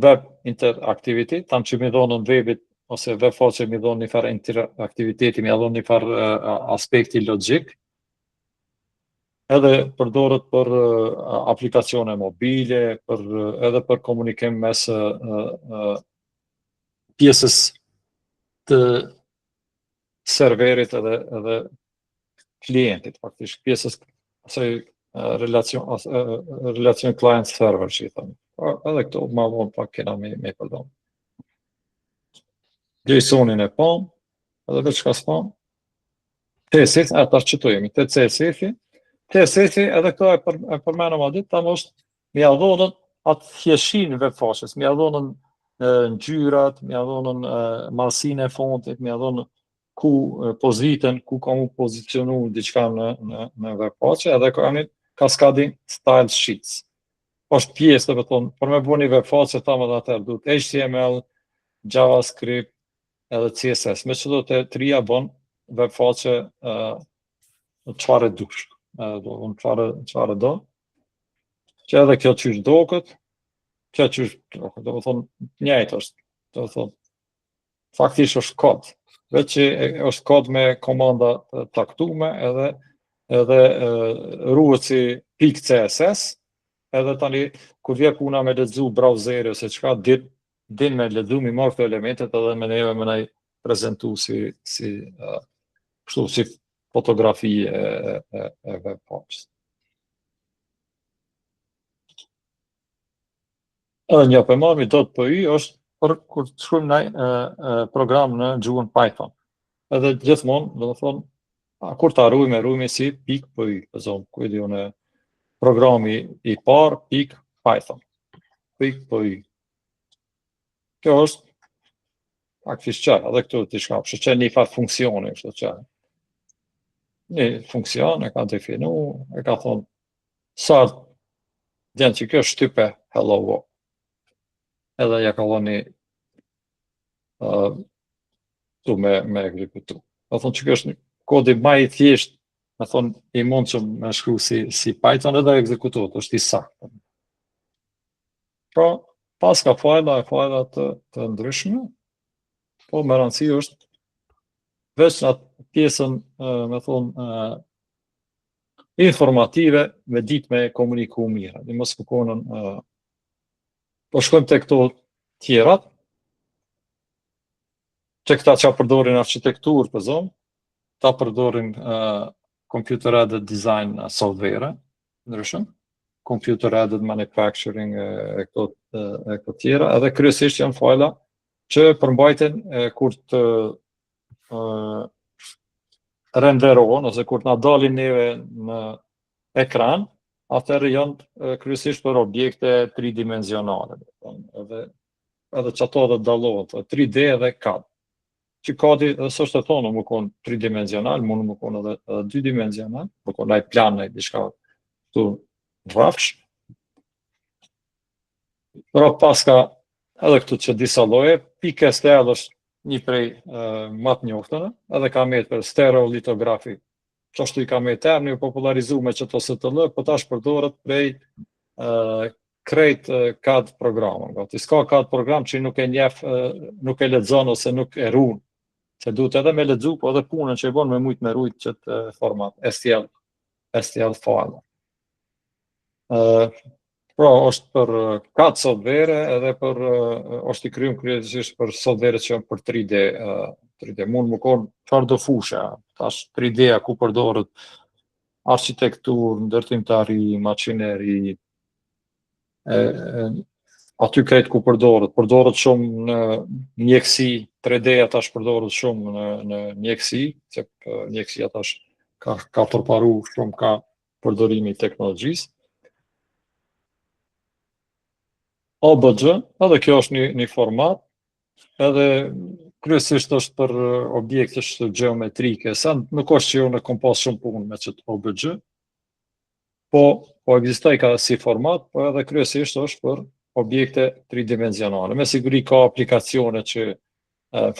web interaktivity, tam që mi dhonën webit ose web faqe mi dhonë një farë interaktiviteti, mi dhonë një farë aspekti logjik. Edhe përdoret për aplikacione mobile, edhe për komunikim mes pjesës të serverit edhe klientit, faktisht, pjesës relacion client-server, që i thëmë. Edhe këto, ma vonë pak kena me përdojnë. JSON-in e pam, edhe veç ka s'pam. CSS, ata shqytojemi, te CSS-i, CSS-i edhe këto e përmenëm a ditë, tam është mi ia dhonën atë thjeshin webfaqes, mi ia dhonën ngjyrat, mi ia dhonën mallsinë e fontit, mi ia dhonën ku pozitën, ku ka mu pozicionu diçka në webfaqe, edhe kanë kaskadin style sheets. Është pjesë, do të thonë, për me bëni webfaqe thamë edhe atëherë duhet HTML, JavaScript edhe CSS. Me çdo të trija bën webfaqe çfarë dush. Do çfarë do. Që edhe kjo qysh dokët, kjo qysh, do të thonë, njëjtë është. Do të thonë, faktisht është kod. Veç që është kod me komanda të taktume edhe ruhëci .css, edhe tani kur vje puna me lexu brauzeri ose çka din me lexu mi marr këto elementet edhe me neve me nai prezantu si fotografi e webpaqes. Edhe një për marrë .py është për kur të shkruajmë në program në gjuhën Python. Edhe gjithmonë, do të thonë, kur ta rujmë si .py, për zonë, ku e diu në programi i parë .python. .py. Kjo është faktisht qarë, edhe këtu t'i shka, që një farë funksioni, kështu qarë. Një funksion e ka definu, e ka thonë, sa djenë që kjo shtype hello world. Edhe ja ka dhoni tu me ekzekutu. Do thonë që kjo është kodi më i thjesht, me thonë i mund që me shkru si Python edhe ekzekutohet, është i saktë. Pra, pas ka fajla të ndryshme, po me rëndësi është veç në atë pjesën, me thonë, informative me ditë me komuniku mirë. Dhe mos këponën, po shkojmë të këto tjerat, që këta që përdorin architektur, për zonë, ta përdorin computer-aided design software, ndryshëm, computer-aided manufacturing e këto tjera, edhe kryesisht janë fajla që përmbajten kur të renderohen, ose kur të na dalin neve në ekran, atëherë janë kryesisht për objekte tridimensionale. Edhe që ato dhe dallohet, 3D edhe CAD. Që CAD-i s'është të thonë më konë tridimensional, mund më konë edhe 2-dimensional, më konë ai plan, ai diçka këtu rrafsh. Pra paska edhe këtu që disa lloje, PickSTL është një prej më të njoftëve, edhe ka metë për stereolitografi. Që ashtu i ka metë termi u popularizu me qëto STL, po tash përdoret prej krejt CAD programën. Gati s'ka CAD program që nuk e njeh, nuk e lexon ose nuk e ruan. Se duhet edhe me lexu, po edhe punën që e bën me mujt me rujt qëtë format STL file. Pra, është për CAD software edhe për është i kryum kryesisht për software që janë për 3D mund më konë çfarë do fusha, tash 3D-a ku përdoret architektur, ndërtimtari, makineri, aty krejt ku përdoret shumë në mjekësi, 3D-a tash përdoret shumë në mjekësi, se mjekësia tash ka përparu shumë ka përdorimi i teknologjisë. OBJ, edhe kjo është një format, edhe kryesisht është për objekte geometrike, sa nuk është që unë kom pas shumë punë me qëtë OBJ, po ekzistoj ka si format, po edhe kryesisht është për objekte tridimensionale. Me siguri ka aplikacione që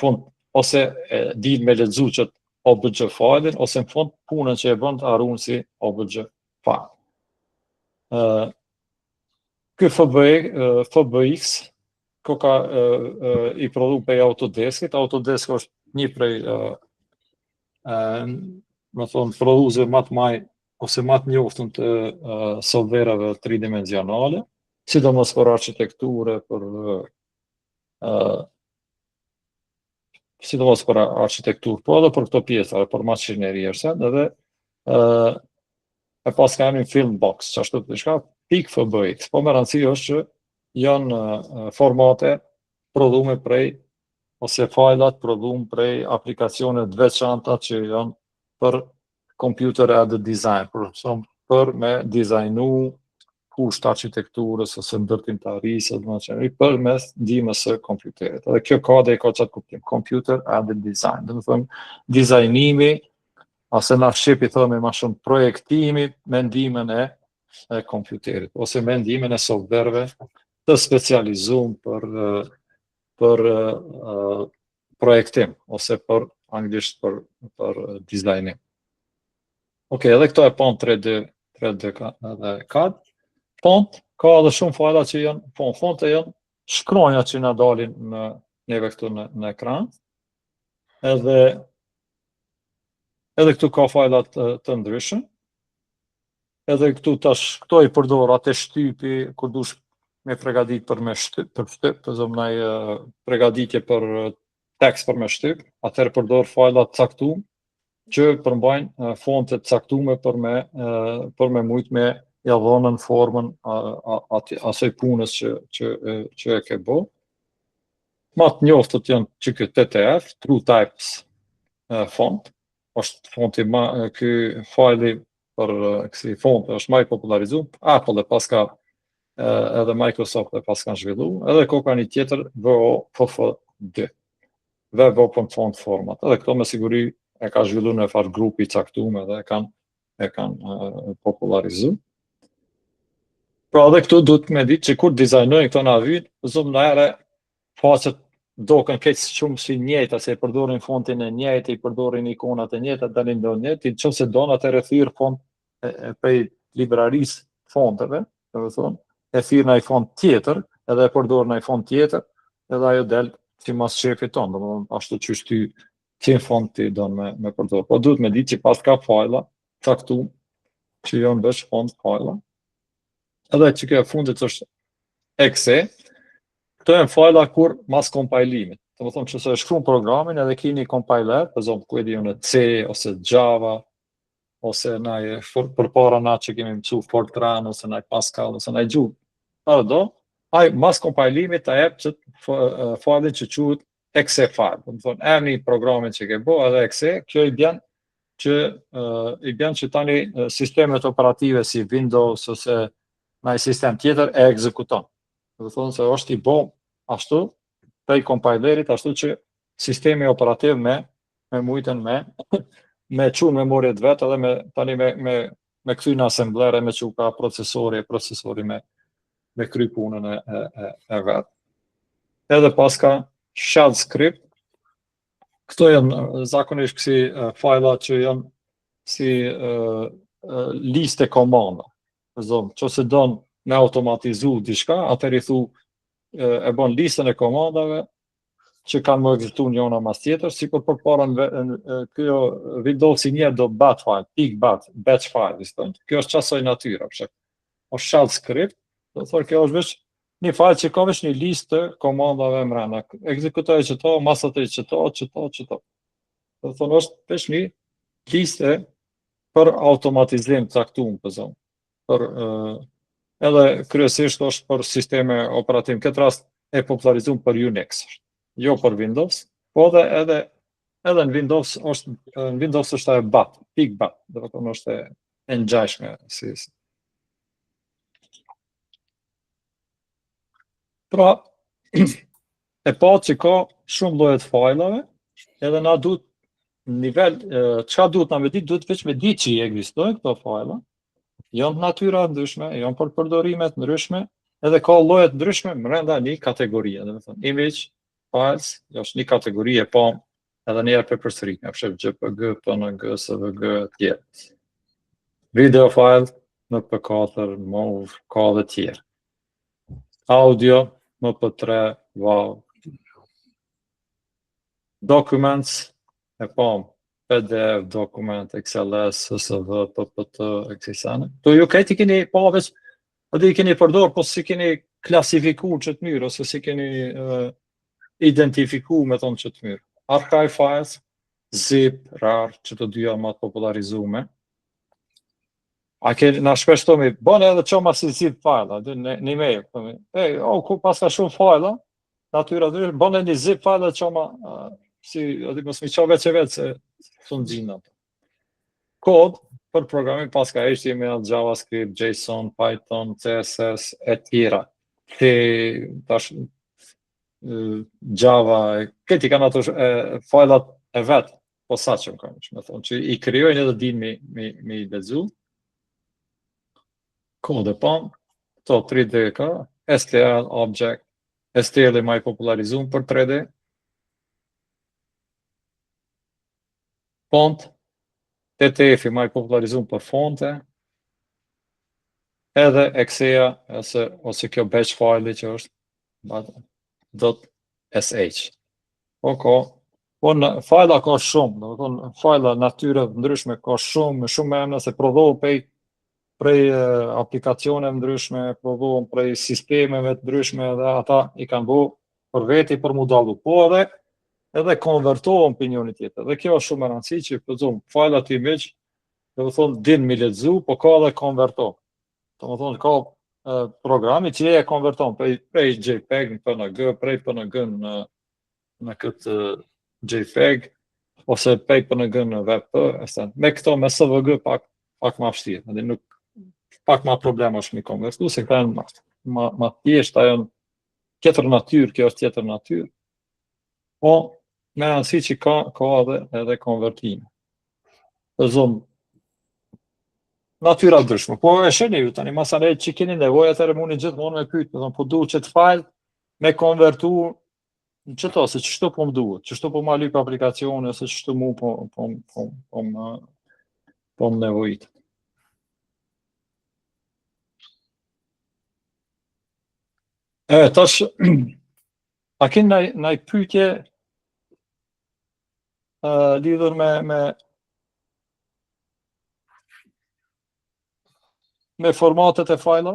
fund ose din me lexu qëtë OBJ file, ose në fund punën që e bën të arun si OBJ file. Ky FBX, ko ka i prodhu për Autodeskit. Autodesk është një prej, me thonë, prodhuesve më të maj, ose më të njoftën të softvereve tridimensionale, sidomos për architekture, sidomos për architekturë, po edhe për këto pjesë, për makineri edhe e pas ka një Filmbox, që ashtu të shka, PickFBX, po me rëndësi është që janë formate prodhume prej, ose fajlat prodhume prej aplikacionet veçanta që janë për computer aided design, për për me dizajnu kusht arkitekturës ose ndërtimtarisë, për mes ndihmës së kompjuterit. Edhe kjo kode ka çat kuptim, computer aided design. Do të thonë dizajnimi ose na shqipi themi më shumë projektimi me ndihmën e kompjuterit ose me ndihmën e softvereve të specializuar për projektim ose për anglisht për dizajnim. Okej, edhe këto e pon 3D edhe CAD. Font, ka edhe shumë fajla që janë, fonte janë shkronja që na dalin neve këtu në ekran. Edhe këtu ka fajla të ndryshme. Edhe këtu tash këto i përdor atë shtypi kur dush me përgatit për me shtyp, për zomnaj përgatitje për tekst për me shtyp, atëherë përdor fajla të caktuar që përmbajnë fonte të caktuara për me mujt me ja dhonën formën asaj punës që e ke bo. Ma të njoftët janë që këtë TTF, True Types font, është fonti ky fajli për kësi font është më i popularizuar, Apple e paska edhe Microsoft e paska zhvillu, edhe ka një tjetër WOFF2, Web Open Font Format, edhe këto me siguri e ka zhvillu në farë grupi caktuar dhe e kanë popularizuar. Pra edhe këtu duhet me ditë që kur dizajnojnë këto navyt, zonë në ere faqet doken këtë shumë si njëjta, se i përdorin fontin e njëjtë, i përdorin ikonat e njëjta, dalin do njëjtë, që se donë atë rethyrë font prej librarisë fonteve, dhe me thonë, e thyrë në i font tjetër, edhe e përdorë në i font tjetër, edhe ajo del si mas shefit tonë, dhe me thonë, ashtu që shty qenë font ti donë me përdorë. Po duhet me ditë që pas ka fajla, caktu, që janë veç font fajla, edhe që kjo e fundit është exe, këto e në fajla kur mas kompajlimit. Të më thonë që se shkruan programin edhe kini kompiler, për zonë ku e di në C, ose Java, ose për para na që kemi mësu Fortran, ose naj Pascal, ose naj gjuhë. Arë ai mas kompajlimit ta jep që fajlin që quhet exe file. Të më thonë, emni programin që ke bo edhe exe, kjo i bjen që tani sistemet operative si Windows ose në i sistem tjetër e ekzekuton. Dhe thonë se është i bom ashtu, prej kompajlerit, ashtu që sistemi operativ me mujten me qunë memoriet vetë edhe tani me këthy në assemblere, me që ka procesori me kry punën e vetë. Edhe pas ka shell script, këto janë zakonisht kësi fajla që janë si liste komanda. Që se donë me automatizu diçka, atër i thu e bon listën e komandave që kanë më ekzistu njona mas tjetër, si për parën kjo Windows i njerë do bat file, batch file, kjo është qasoj natyra, o shell script, do thërë kjo është veç një file që ka veç një listë të komandave mrena, ekzekutoj që to, masatri që to. Do thërë është veç një listë për automatizim caktuar për zonë. Edhe kryesisht është për sisteme operativ, këtë rast e popularizuar për Unix, jo për Windows, po edhe në Windows është e bat, bat, dhe të thonë është e ngjashme si. Pra, e pa që ka shumë lloje të fajlave, edhe na duhet nivel, çka duhet na me ditë, duhet veç me ditë që i ekzistojnë këto fajla, janë natyra ndryshme, janë për përdorimet ndryshme, edhe ka lloje të ndryshme brenda një kategorie, do të thonë image files, është një kategori e pa edhe një herë përsëri, për JPG, PNG, SVG, tjerë. Video file, MP4, MOV, ka dhe tjerë. Audio, MP3, WAV. Documents, e pa PDF, dokument, XLS, SSV, PPT, XSN. To ju këtë i keni paveç, edhe i keni përdor, po si keni klasifiku që të mirë, ose si keni identifiku me tonë që të mirë. Archive files, zip, rar, që të dyja më të popularizume. A keni, na shpeshtomi, bënë edhe qoma si zip file, një mail, ku pas ka shumë file, natyra dhe, bënë një zip file qoma, si, mos mi qa veç e veç, se shumë gjina. Kod, për programim pas ka HTML, JavaScript, JSON, Python, CSS e tjera. Tash Java, këti kanë ato fajlat e vet, posaçëm kanë, më thonë, që i krijojnë edhe din me i lexu. Kode pa, to 3D ka, STL, Object, STL e më i popularizuar për 3D. Font, TTF i më i popularizuar për fonte. Edhe Excel ose kjo batch file që është .sh. Po fajla ka shumë, do të thonë fajla natyre ndryshme ka shumë emra se prodhohen prej aplikacione ndryshme, prodhohen prej sistemeve të ndryshme dhe ata i kanë bërë për veti për mu dallu. Po edhe konvertohen për njëri tjetër. Dhe kjo është shumë e rëndësishme që përzon fajlat i image, do të thonë din mi lexu, po ka edhe konverto. Do të thonë ka programi që e konverton prej JPEG në PNG, prej PNG në këtë JPEG ose prej PNG në WebP, me këto me SVG pak më vështirë. Nuk pak më problem është mi konvertu, se këta janë më thjesht, ajo tjetër natyrë, kjo është tjetër natyrë. Po me rëndësi që ka edhe konvertime. Të zonë natyra ndryshme. Po e sheni ju tani, masane që keni nevojë atëherë mundi gjithmonë me pyet, po duhet që të fajl me konvertu në çto, se ç'shto po më duhet, ç'shto po më lyp aplikacione ose ç'shto mu po më nevojit. Tash a keni ndaj pyetje lidhur me formatet e fajla?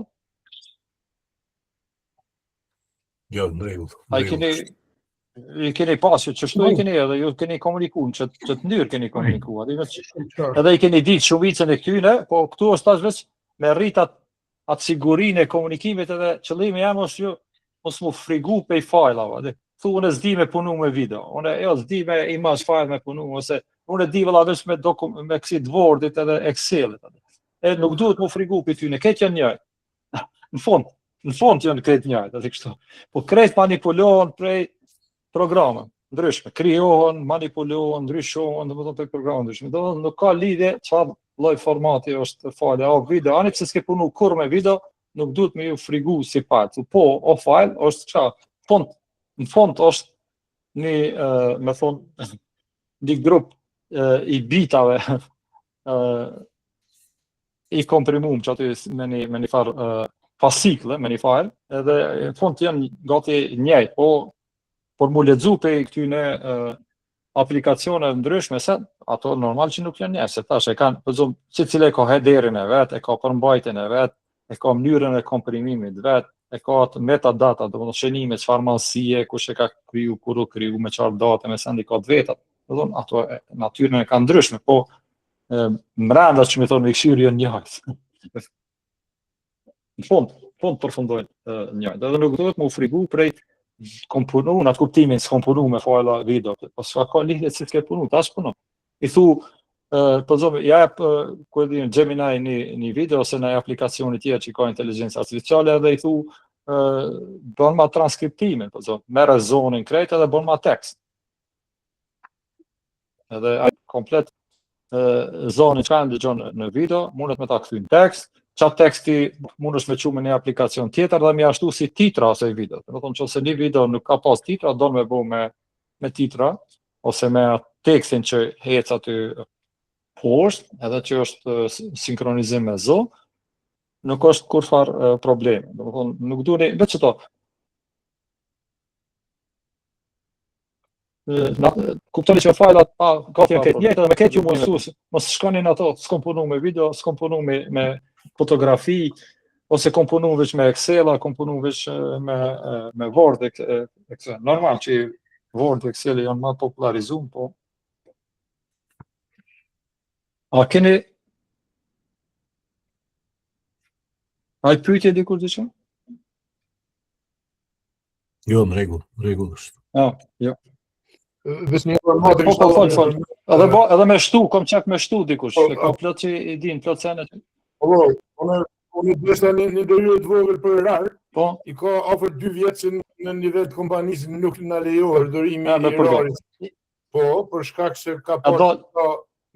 Jo, në rregull. I keni pasur, që shtu i keni edhe, ju keni komunikuar, që të ndyrë keni komunikuar. Edhe i keni ditë shumicën e këtyne, po këtu është tash veç me rrit atë sigurinë e komunikimit edhe qëllimi jam është ju mos mu frigu pej fajlave. Thu unë s'di me punu me video, unë s'di me image file me punu, ose unë di vëlla veç me kësit Wordit edhe Excelit. Nuk duhet mu frigu për tyne, këtë janë njëjtë. Në fond janë këtë njëjtë, atë kështu. Po këtë manipulohen prej programe ndryshme, krijohen, manipulohen, ndryshohen, domethënë prej programe ndryshme. Domethënë nuk ka lidhje çfarë lloj formati është fajli, a video, ani pse s'ke punu kurrë me video, nuk duhet me ju frigu si fajl. Po, o fajl është çfarë? Në fond është një, me thonë, një grup i bitave i komprimum që aty me një farë fasikle, me një fajl, edhe në fund janë gati njëjtë, por mu lexu pe këtyne aplikacione ndryshme, se ato normal që nuk janë njëjtë, se tash e kanë, përzum, cilë ka headerin e vet, e ka përmbajtjen e vet, e ka mënyrën e komprimimit vet, e ka atë metadata, do të thonë shënime, çfarë mallësie, kush e ka kriju, kur u kriju, me çfarë date, me sindikat vetat. Do të thonë ato natyrën e kanë ndryshme, po mranda që më thonë me këshirë janë njëjtë. Në fund përfundojnë njëjtë. Edhe nuk duhet më frigu prej komponu, në atë kuptimin s'komponu me fajla video, po s'ka ka lidhje si s'ke punu, tash punon. I thu, ja ku e di Gemini një video ose në aplikacioni tjetër që ka inteligjencë artificiale edhe i thu bën ma transkriptimin, merre zonin krejt edhe bën ma tekst. Edhe komplet zonin që ndëgjon në video, mundet me ta kthy në tekst, qatë teksti mundesh me qume një aplikacion tjetër dhe me ashtu si titra ose i video. Do thonë që ose një video nuk ka pas titra, do me bo me titra, ose me tekstin që hec aty poshtë, edhe që është sinkronizim me zë, nuk është kurfar probleme. Do thonë, nuk duheni, veç qëto, kuptoni që fajlat gati janë këtë njëjtë edhe me këtë ju mos shkoni në ato, s'kom punu me video, s'kom punu me fotografi, ose kom punu veç me Excel, kom punu veç me Word, Excel. Normal që Word e Excel janë më popularizuar, po. A keni ai pyetje dikur diçka? Jo, në rregull është. Jo. veç një informatë fol. Edhe me shtu, kom qef me shtu dikush, se ka plot që i din, plot sene. Unë deshta një doryrë të vogël për RAR, Po, i ka afër 2 vjet që në nivel të kompanisë nuk na lejohet dorimi i RAR-it. Po, për shkak se ka ka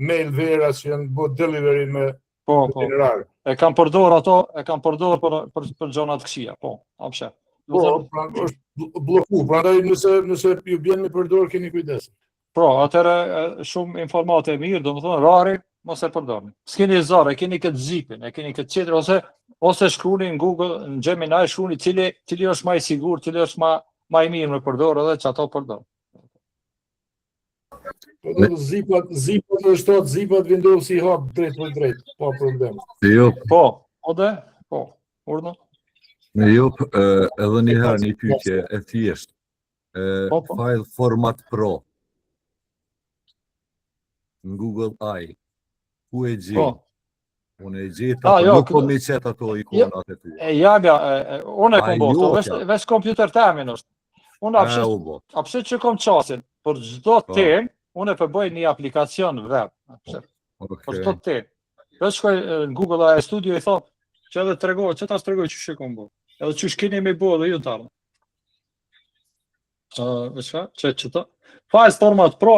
mail vera që janë bë delivery me RAR. E kam përdor ato, për gjona të këqija, po, apshe. Po, pra është blloku, prandaj nëse ju bjen me përdor keni kujdes. Pro, atëre shumë informate e mirë, domethënë RAR-i mos e përdorni. S'keni zor, e keni këtë zipin, e keni këtë qetër ose shkruani në Google, në Gemini shkruani cili është më i sigurt, cili është më i mirë me përdor edhe çato përdor. Zipat është zipat Windows i hap drejt për drejt, pa problem. Jo. Po, urdhë. Jo, edhe një herë një pyetje e thjeshtë. File format Pro. Në Google AI. Ku e gjej? Unë e gjeta, nuk po mi qet ato ikonat e ty. Unë e kom bosto, veç kompjuter temin është. Unë apshe që kom qasin, për çdo tem, unë e përbëj një aplikacion web. Për çdo tem. Veç shkoj në Google AI Studio i thot, që edhe tregoj, që ta tregoj që kom bo. Edhe që shkini me bo dhe ju të armë. Që të? File format Pro,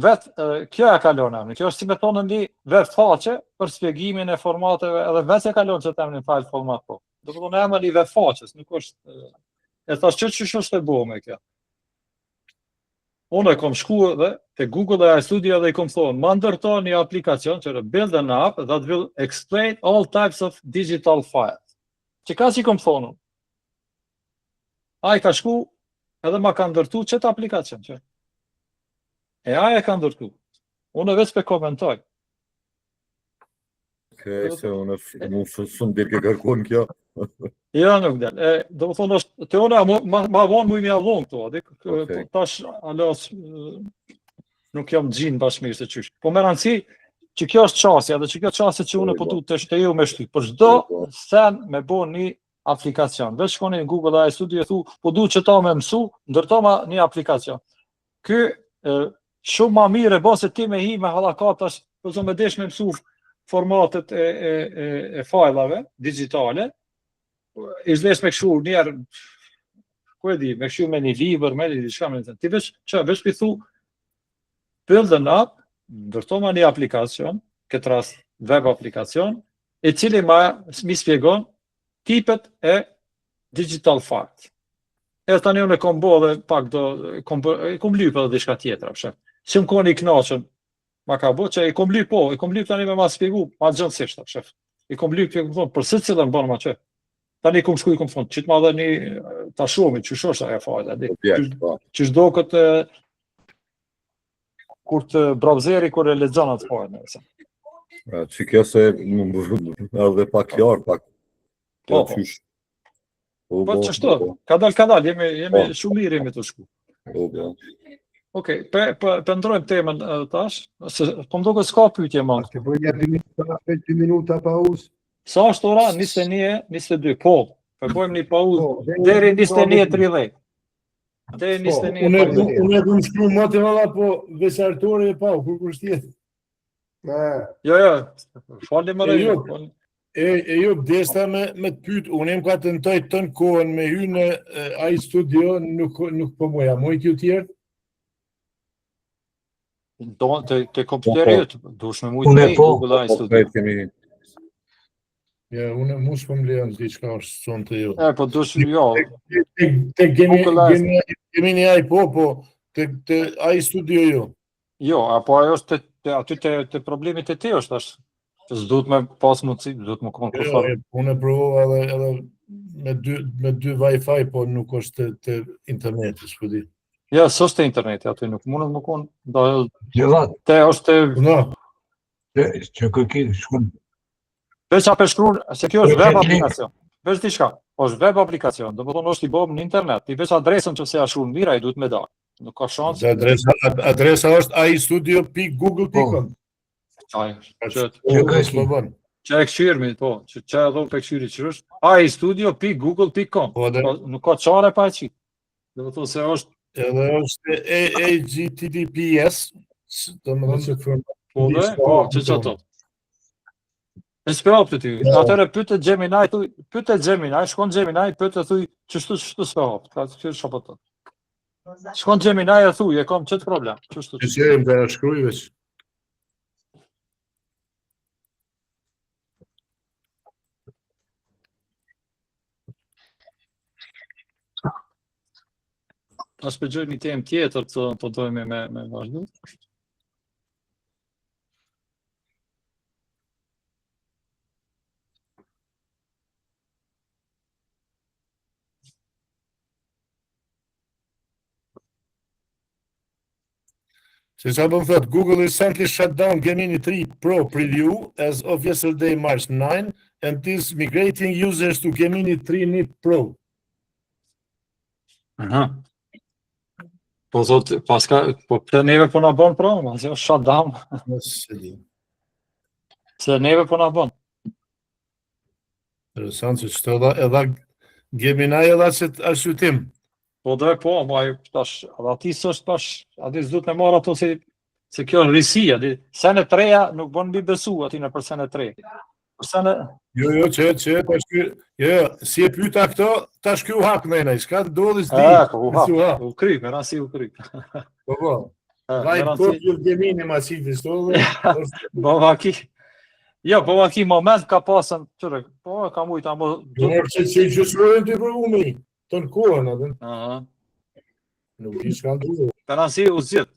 vetë kjo e kalon emni. Kjo është si me tonë një web faqe për shpjegimin e formateve, edhe vetë e kalon që të emni file format Pro. Do të tonë emni web faqes, nuk është... E thash që është e bo me kjo. Unë e kom shku dhe te Google AI Studio dhe i kom thonë, ma ndërto një aplikacion që build an app that will explain all types of digital files. Që ka që i kom thonë? A i ka shku edhe ma ka ndërtu qëtë aplikacion që? E aja ka ndërtu. Unë veç pe komentoj. Okej, se unë shumë dirke kërkun kjo. Ja, nuk del. Do më thonë është, të ona ma vonë mu i mja vonë këto. Tash, alas, nuk jam gjinë bashkëmirë se qysh. Po me rëndësi, që kjo është qasja, dhe që kjo qasja që unë po tu të shteju me shty. Për çdo sen me bo një aplikacion. Veç shkoni në Google AI Studio e thu, po du që ta me mësu, ndërto ma një aplikacion. Ky shumë ma mire, bo se ti me hi me halakatash, përso me desh me mësu formatet e fajlave digitale, izdesh me këshu njerë, ku e di, me këshu me një libër, me një diçka me një të. Ti veç pithu, build an app, ndërto ma një aplikacion, këtë rast web aplikacion, e cili mi spjegon tipet e digital files. E tani unë e kom bo dhe pak kom lypë edhe diçka tjetër, apshet. Si më koni i knaqën, ma ka bo që i kom lypë tani me ma spjegu, ma gjëndësisht, apshet. I kom lypë, për së cilën bënë ma që. Tani i kom shku, i kom thonë, qitë ma dhe një ta shumë, që shoshtë aja fajle, që shdo këtë, kur të browseri, kur e lexon atë fajle. Që kjo se edhe pak jarë, pak qysh. Po që shto, kadal, jemi shumë mirë jemi të shku. Okej, pëndrojmë temën tash, po më do këtë s'ka pyetje mangë. Të bëjja 2 minuta pauzë. Sa është ora? 21:22, po, përbojmë një pauzë, deri 21:30. Deri 21:30. Unë e kom shkru më të valla, po vesartore e pa, kur shtjetë. Jo, falim më rejë. E jo, desta me të pytë, unë ka të nëtoj të në kohën me hy në AI Studio, nuk po moja, mojt ju tjerë? Të kompjuterit, dush me mujtë me Google AI Studio. Ja, unë mos po më lejon diçka është sonë të jo. Po dush, jo. Te Gemini AI po, te AI Studio jo. Jo, apo ajo është aty të problemit e ti është ashtë. Që s'duhet me pas mundësi, duhet më kontrolluar. Unë e provova edhe me dy Wi-Fi, po nuk është të interneti, s'po di. Ja, s'është të interneti aty, nuk mundet më konë. Gjevat, është që kërki shkun. veç a përshkruan se kjo është web aplikacion. Veç diçka, është web aplikacion, do të thonë është i bëm në internet. Ti veç adresën që se ja shkruan mirë, ai duhet me dalë. Nuk ka shans. Adresa është aistudio.google.com. Që e këshirëmi, po, që e dho për këshiri që është aistudio.google.com. Nuk ka qare pa e qitë. Dhe të thonë se është Edhe është HTTPS, të më dhënë që të formë. Po dhe, po, që ato. E s'pe hapë të ty. Atëre pyte Gemini, shkon Gemini, pyte thuj, qështu s'pe hapë. Ka të kërë shapë të. Shkon Gemini e thuj, e kam qëtë problem. Që qërim të shkruj veç. Ta shpëgjoj një temë tjetër të dojme me vazhdu. Se sa më thot, Google recently shut down Gemini 3 Pro preview as of yesterday, March 9, and is migrating users to Gemini 3 Nip Pro. Aha. Po thot, po të neve po na bën pra, ma, se është shut down. Se neve po na bën. Interesant që qëto edhe Gemini edhe që arsyetim. Po dhe po, ma tash, edhe ati s'është tash, ati s'du të me marrë ato se kjo është risia, sene 3-ja nuk bën mbi besu ati në për sene 3. Jo, që, si e pyta këto, tash kjo hak mena, s'ka të dodhi s'di. U hak, u kry, me rasi u kry. Po. Vaj, po kjo Gemini masivi s'dodhi. Po vaki. Jo, po vaki moment ka pasën, qërë, po ka mujta më... Dorë që i gjësërojnë të i përgumi. Të në kohën, adën. Nuk i s'ka ndurë. Për nësi u zjetë.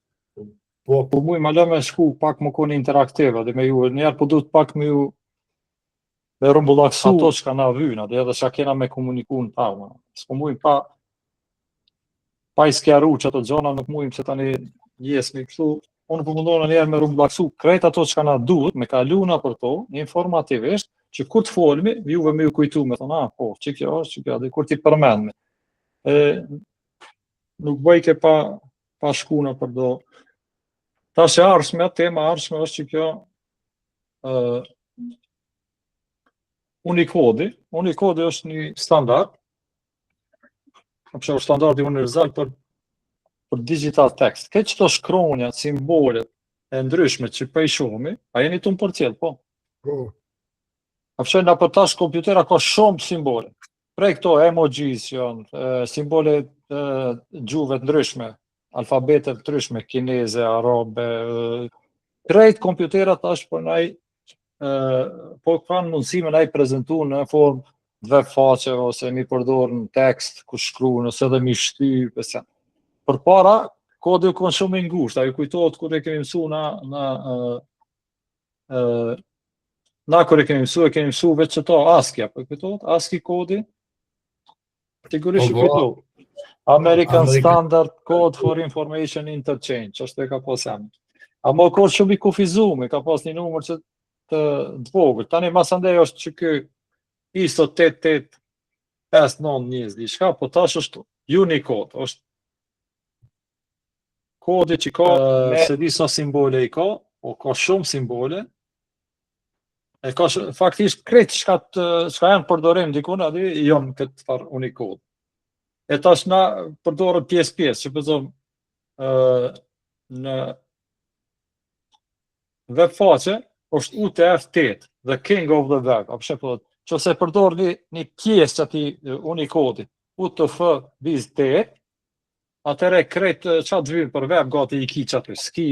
Po muj ma lë me shku pak më koni interaktive, dhe me ju, njerë po duhet pak me ju me rumbullaksu ato që ka na vyna, dhe edhe që kena me komuniku në ta, s'po muj pa i skjaru që ato gjona nuk muj që tani jesmi kështu, unë po mundohë njerë me rumbullaksu krejt ato që ka na duhet, me kaluna për to, informativisht, që kur të folmi, juve me ju kujtu me thonë, po, që kjo është, që kjo, dhe kur ti përmenme. Nuk bëjke pa shkuna për do. Ta që arshme, tema arshme është që kjo Unicode është një standard, është standardi universal për digital text. Këtë që të shkronja, simbolet e ndryshme që për i shumë, a jeni të më për tjelë, po? Në për tash kompjutera ka shumë simbole. Prej këto emojis janë, simbole gjuhëve të ndryshme, alfabetet të ndryshme, kineze, arabe, krejt kompjuterat tash për naj, po kanë mundësime naj prezentu në formë dve faqe, ose mi përdorë në tekst, ku shkru, nëse dhe mi shty, për para, kodi u konë shumë i ngusht, a ju kujtojtë kur e kemi mësu kur e kemi mësu veç që ta ASCII, për kujtojtë, ASCII kodi, sigurisht ju kujtojtë. American Standard Code for Information Interchange, është e ka pas jam. A më kohë shumë i kufizume, ka pas një numër që të vogël. Tani masandej është që kë ISO 8859 diçka, po tash është Unicode, është kodi që ka se di sa simbole i ka, o ka shumë simbole, e ka faktisht kretë çka janë përdorim dikun, aty jonë këtë farë Unicode. E tash na përdorën pjesë, që pëzëm në web faqe, është UTF-8, the king of the web, që se përdor një pjesë që ati Unicode, UTF-8, atëre kretë qatë vynë për web, gati i ki qatë, s'ki,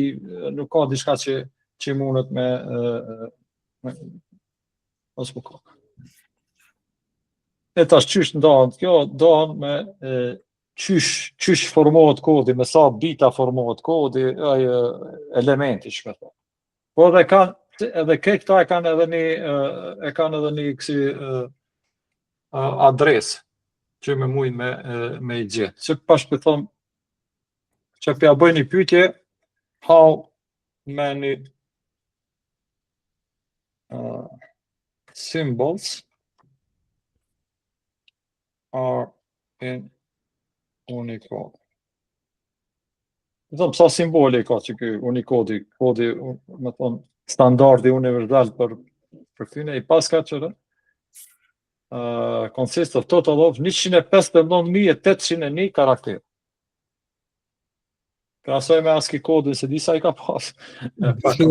nuk ka diçka që mundet me ose më ka. E tash qysh ndonë, kjo ndonë me qysh formohet kodi, me sa bita formohet kodi, elementi që me thonë. Po edhe këta e kanë edhe një kësi adresë që me mujnë me i gjithë. Që pash për thonë, që për ja bëj një pyetje, how many symbols are in Unicode. Dhe sa simbole ka që kjo Unicode, kodi, me thonë, standardi universal për këtyne, i pas ka qërë, consist of total of 159.801 karakter. krahasoj me ASCII kodin se disa i ka pas. Çfarë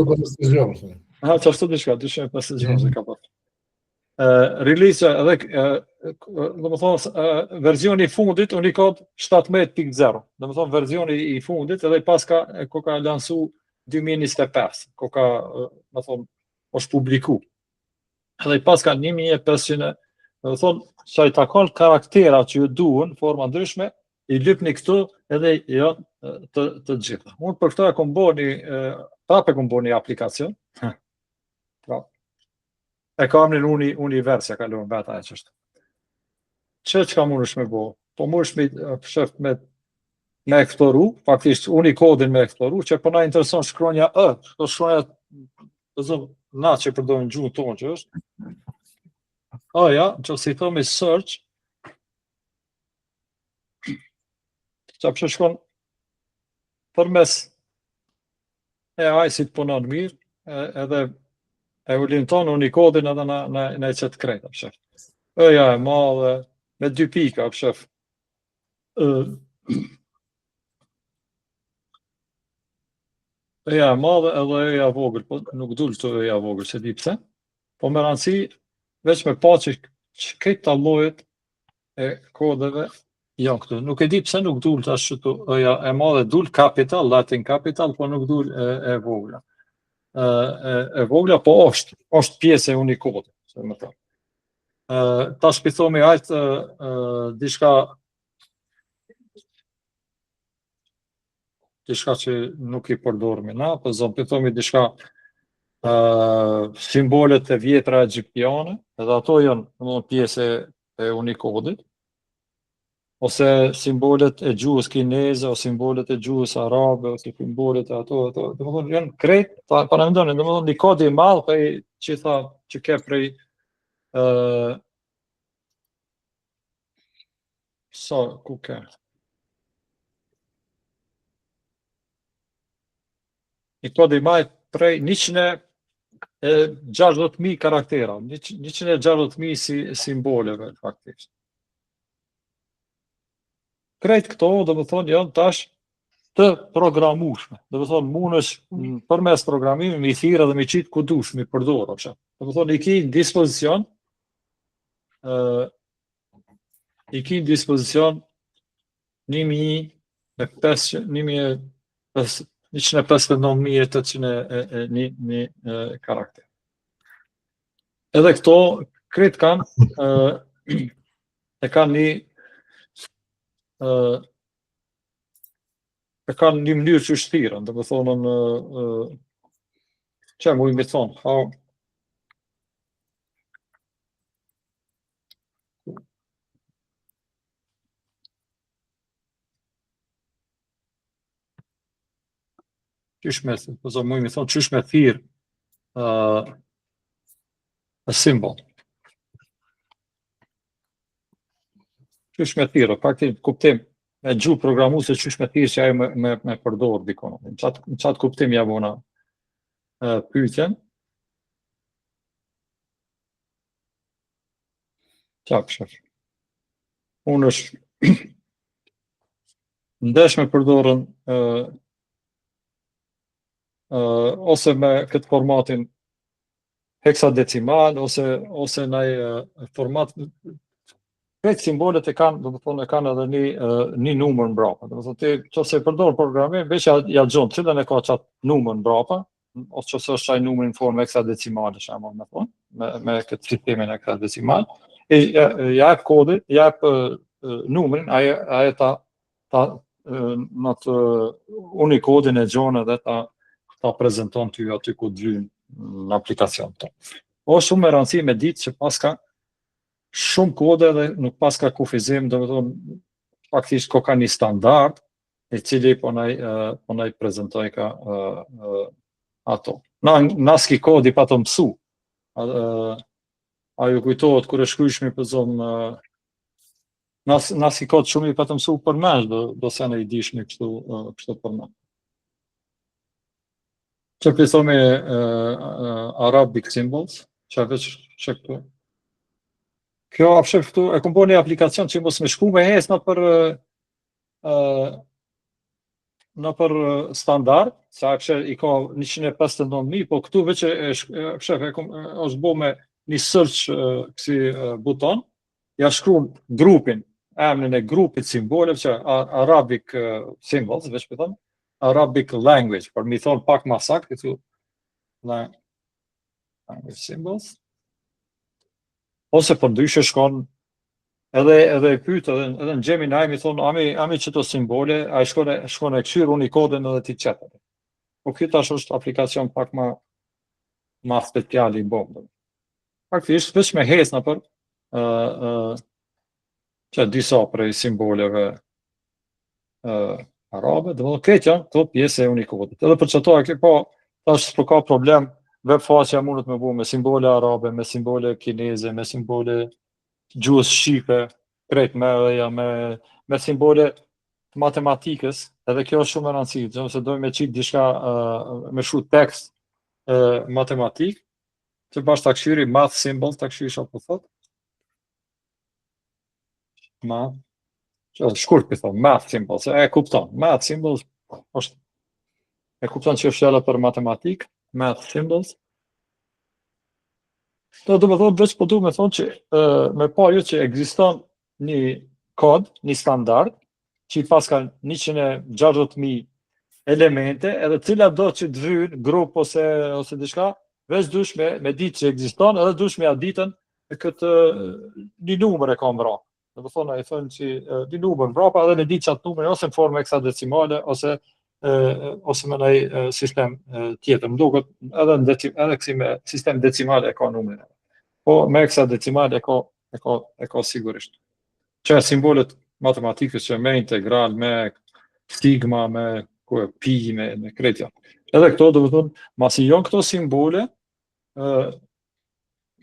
diçka, 256 ka pas. Release edhe domethënë versioni i fundit Unicode 17.0. Domethënë versioni i fundit edhe pas ka lansu 2025. Domethënë është publiku. Edhe pas ka 1500, domethënë sa i takon karaktera që ju duhen, forma ndryshme, i lypni këtu edhe jo të gjitha. Unë për këto e kom bo një aplikacion. Pra, e kam në univers, ja kalon beta e qështë. Që ka mund është me bo? Po mund është me eksploru, faktisht Unikodin me eksploru, që përna intereson shkronja shkronja, na që përdojnë gjuhën tonë që është. Që si thomi search, që përshë shkon përmes AI si të punon mirë, edhe e ullin tonë Unikodin edhe në e qëtë krejta, përshë. E madhe, me 2 pika, përshë. E madhe edhe e vogël, po nuk dul të e vogël, se di pse. Po me rëndësi, veç me pa që këtë tallojet e kodeve janë këtu. Nuk e di pse nuk dul të ashtu e madhe dul capital, Latin capital, po nuk dul e vogla. E vogla, po është pjesë e Unicode, se më thënë. Ta shpithomi ajtë diçka që nuk i përdormi na, po zonë pithomi diçka simbolet e vjetra egjiptiane, edhe ato janë pjesë e Unicodit, ose simbolet e gjuhës kineze, ose simbolet e gjuhës arabe, ose simbolet e ato, janë krejt, pa në mendoni, një kodi i madh, që ke prej ku ke? Një kodi i madh prej 160.000 karaktera, 160.000 simboleve, faktisht. Krejt këto, dhe më thonë, janë tash të programushme. Dhe më thonë, mund është përmes programimi, mi thirë dhe mi qitë ku dush, mi përdorë. Dhe më thonë, i ki në dispozicion 159.801 karakter. Edhe këto, krejt kanë, e kanë një mënyrë që shtirën, dhe më thonën, që mu i me thonë, qysh me thirë a simbol. Qysh me thirë, faktin kuptim, me gjuhë programu se qysh me thirë që ajo me përdorë dikonë. Në qatë kuptim javona pyetjen. Qak, shef. Unë është ndesh me përdorën ose me këtë formatin heksadecimal, ose në format, këtë simbolet e kanë, dhe më thonë, e kanë edhe një numër në brapa. Dhe më thonë, ti që se përdorë programim, veç ja gjonë, cilën e ka qatë numër në brapa, ose që se është qaj numër në formë heksadecimal, shemë, me thonë, me këtë sistemin heksadecimal, ja e kodit, ja e numërin, aje ta në të Unikodin e gjonë edhe ta prezenton të ju aty ku dhvynë në aplikacion të. O shumë me rëndësi me ditë që paska shumë kode dhe nuk paska kufizim, dhe me thonë, faktisht ko ka një standard, i cili po na i prezentoj ka ato. Na s'ki kodi pa të mësu. A ju kujtohet kër e shkryshmi për zonë, na s'ki kodi shumë i pa të mësu për mesh, do se ne i dishmi kështu për mesh. Që pëthomi Arabic symbols, që veç që këtu. Kjo apshef këtu, e kom bo një aplikacion që mos me shku me hesna për nëpër standard, sa i ka 159.000, po këtu veç është bo me një search kësi buton, ja shkruan grupin, emrin e grupit simboleve që Arabic symbols, veç për thënë, Arabic language, për mi thonë pak ma saktë, këtu language symbols, ose për ndryshe shkon edhe pyet edhe në Gemini mi thonë ami çeto simbole, ai shkon e këshir unë i kodin edhe ti çet. Po ky tash është aplikacion pak ma special i bom. Faktikisht veç me hes nëpër që disa prej simboleve arabe, dhe këtë janë këto pjesë e Unikodit. Edhe për çeto tash s'po ka problem, web faqja mundet me bu me simbole arabe, me simbole kineze, me simbole gjuhës shqipe, krejt me simbole matematikës, edhe kjo është shumë e rëndësishme, nëse dojmë me qitë diçka me shu tekst matematik, që bashkë ta këshyri math symbols, ta këshyri shumë për thot. Shkurt për thot, math symbols, e kupton, math symbols, e kupton që është fjala për matematik, math symbols. Do me thonë, veç po du me thonë që me pa ju që ekziston një kod, një standard, që i pas ka 160.000 elemente, edhe cila do që të vynë, grup ose diçka, veç dush me ditë që ekziston, edhe dush me aditën këtë një numër e ka mbra. Do me thonë, e thonë që një numër mbrapa, edhe në ditë që atë numër ose në formë heksadecimale, ose me nëj sistem tjetër. Më duket edhe kësi me sistem decimale e ka numrin. Po me heksadecimale e ka sigurisht. Që simbolet matematikës që me integral, me sigma, me pi, me kretja. Edhe këto, do të thonë, masi janë këto simbole,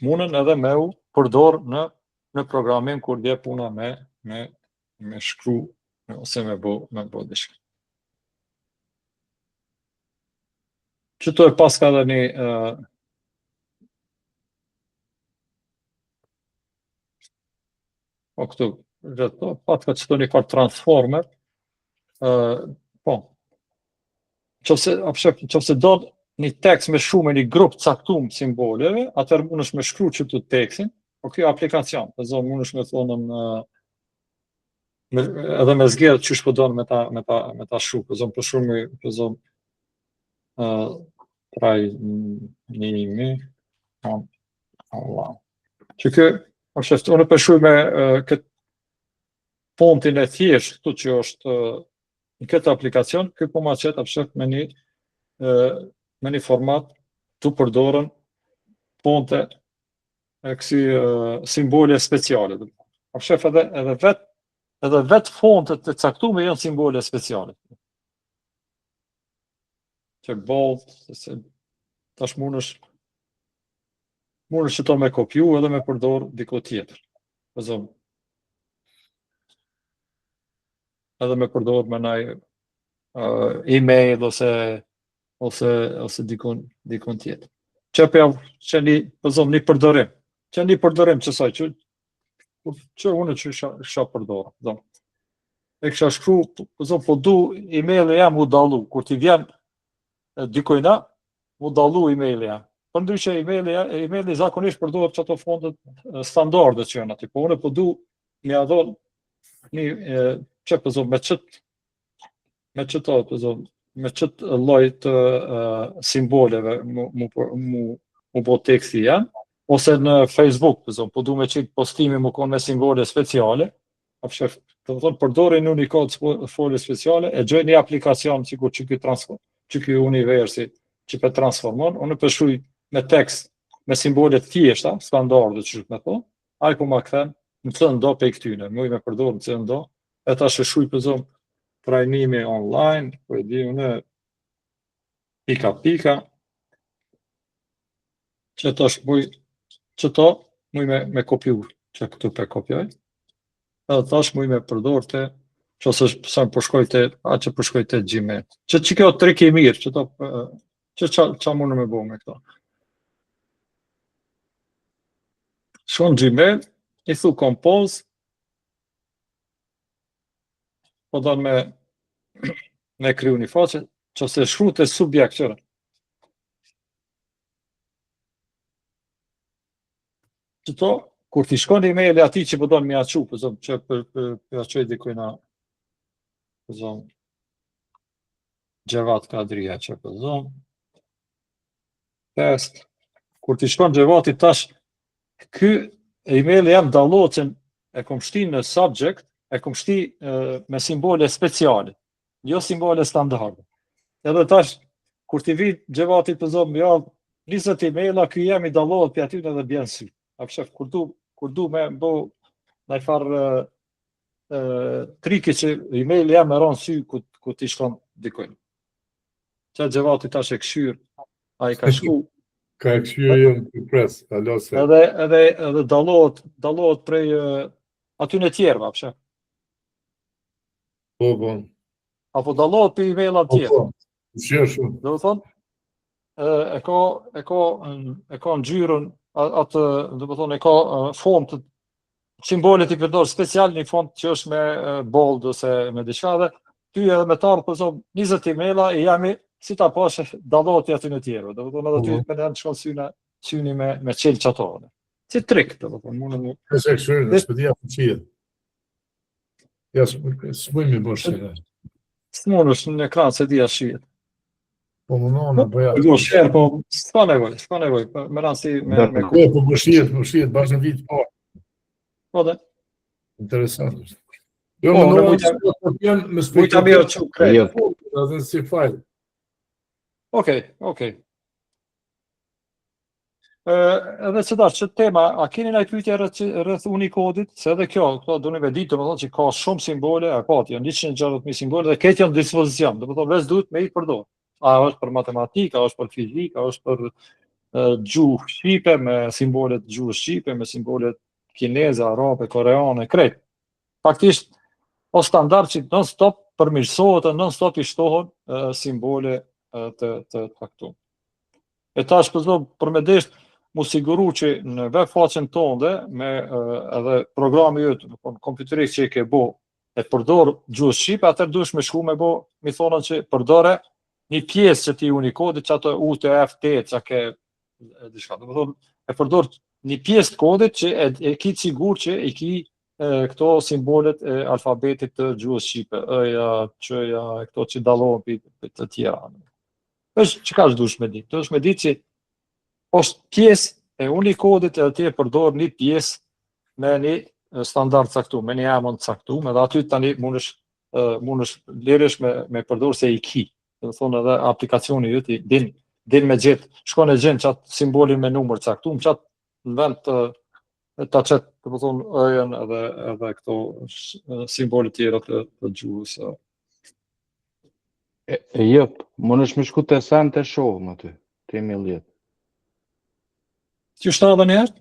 munën edhe me u përdor në programim kur vje puna me shkru ose me bo dishka. Qëto e pas ka dhe një po këtu pat ka qëto një farë transformer, po qëfse do një tekst me shumë një grup caktum simboleve, atër mund është me shkru qëtu tekstin, po kjo aplikacion, për zonë mund është me thonën edhe me zgjerë që shpëdon me ta shru, për zonë për shumë, për zonë trajnimi, që kjo, unë përshuj me këtë fontin e thjesht, këtu që është në këtë aplikacion, kjo po ma qëtë apëshef me një format të përdorën fonte e kësi simbole speciale. Apëshef edhe vetë fontet të caktume janë simbole speciale. Që bold, tash mund është që to me kopju edhe me përdor diko tjetër. Edhe me përdor me naj email ose dikon tjetër. Që një përdorim. Që një përdorim qësaj, që unë që isha përdor. E kësha shkru, po du email e jam u dalu, kur ti vjen dikojna, mu dalu email e jam. Për ndryshe emaili zakonisht përdojnë që ato fondet standarde që janë ati, po unë po du me adhon që përzon me qëtë lojt simboleve mu po teksti janë, ose në Facebook, përzon, po du me qitë postimi mu konë me simbole speciale, të thonë përdojnë në një kodë folje speciale, e gjoj një aplikacion që kjo universi që për transformon, unë përshuj me tekst, me simbolet thjeshta, standarde që shukë me thonë, a i po ma këthen në të ndo pe i këtyne, muj me përdor në të ndo, e ta shëshuj përzom trajnimi online, po e di une pika, që ta shmuj, që ta muj me kopju, që këtu pe kopjoj, edhe ta shmuj me përdor të, që ose sa më përshkojte, a që përshkojte Gmail. Që kjo trik i mirë, që qa mundë me bo me këto. Shkon Gmail, i thu compose, po do me me kryu një faqe, që se shkru të subjekt qëra. Qëto, kur t'i shkon emaili ati që përdojnë mi aqu, pëzëm, që për aquj dikujna, pëzëm, Gjevat Kadria, që pëzëm, test, kur t'i shkon Gjevati tash, ky emaili jam download që e kom shti në subject, e kom shti me simbole speciale, jo simbole standarde. Edhe tash, kur t'i vi Gjevati pëzëm, ja, 20 emaila, ky jam i download për aty në dhe bjen sy. A përshef, kur du me bo në i farë triki që email jam e ronë sy ku t'i shkon dikojnë. Që Gjevati tash e këshyr, a i ka shku. Ka e këshyr e jënë të pres, alose. Edhe dalohet prej aty në tjerë, a përshef. Po. Apo dalohet për email atë tjerë. Shërë shumë. Dhe më thonë, e ka në gjyrën, atë, dhe më thonë, e ka font, simbolet i përdor special, një font që është me bold ose me diçka dhe, ty edhe me tarë, përso, 20 emaila, e jami, si ta pashe, dalohet i aty në tjerë. Dhe më thonë, edhe ty me në shkon syni me qelë qatore. Si trik, dhe më thonë, mundë mu. Kësë e këshyri, në shpëtia për qijet. Ja, së mëjmë i bërshë. Së mundë është në ekran, se dhja shijet. Po më nëna, po ja. Po shërë, po, s'ka nevoj, me ranë si me Po shijet, bashkë në vitë parë. Po dhe. Interesant është. Jo, më nëna, me mujta mirë që krejtë. Dhe si fajlë. Okej. Edhe që dash, që tema, a keni nga i pyetje rreth Unikodit, se edhe këto do një vedit, do më thonë që ka shumë simbole, a pati, janë 160.000 simbole, dhe këtë janë dispozicion, do më thonë, veç duhet me i përdor. A është për matematika, a është për fizika, a është për gjuhë shqipe, me simbolet gjuhë shqipe, me simbolet kineze, arabe, koreane, krejt. Faktisht, o standard që non-stop përmirësohet, non-stop i shtohen simbole të faktum. E tash për me desht, mu siguru që në web faqen tonë me edhe programi jëtë, kompjuterik që i ke bo, e përdor gjuhë shqipe, atër dush me shku me bo, mi thonën që përdore një pjesë që ti Unikodit, që ato UTF-8, që ke, e përdor një pjesë të kodit që e ki sigur që e ki këto simbolet e alfabetit të gjuhës shqipe, ëja, qëja, këto që dalohen për të tjera. është që ka dush me ditë? Dush me ditë që është pjesë e Unikodit e atje përdor një pjesë me një standard caktuar, me një emër caktuar, edhe aty tani mundesh lirësh me përdor se i ki. Do të thonë edhe aplikacioni yt din me gjet, shkon e gjen çat simbolin me numër caktuar, çat në vend ta çet, do të thonë ëjën edhe këto simbole tjera të gjuhës. Jep, mundesh me shku te send të shohëm aty, te email-jet. Që shta dhe njerë?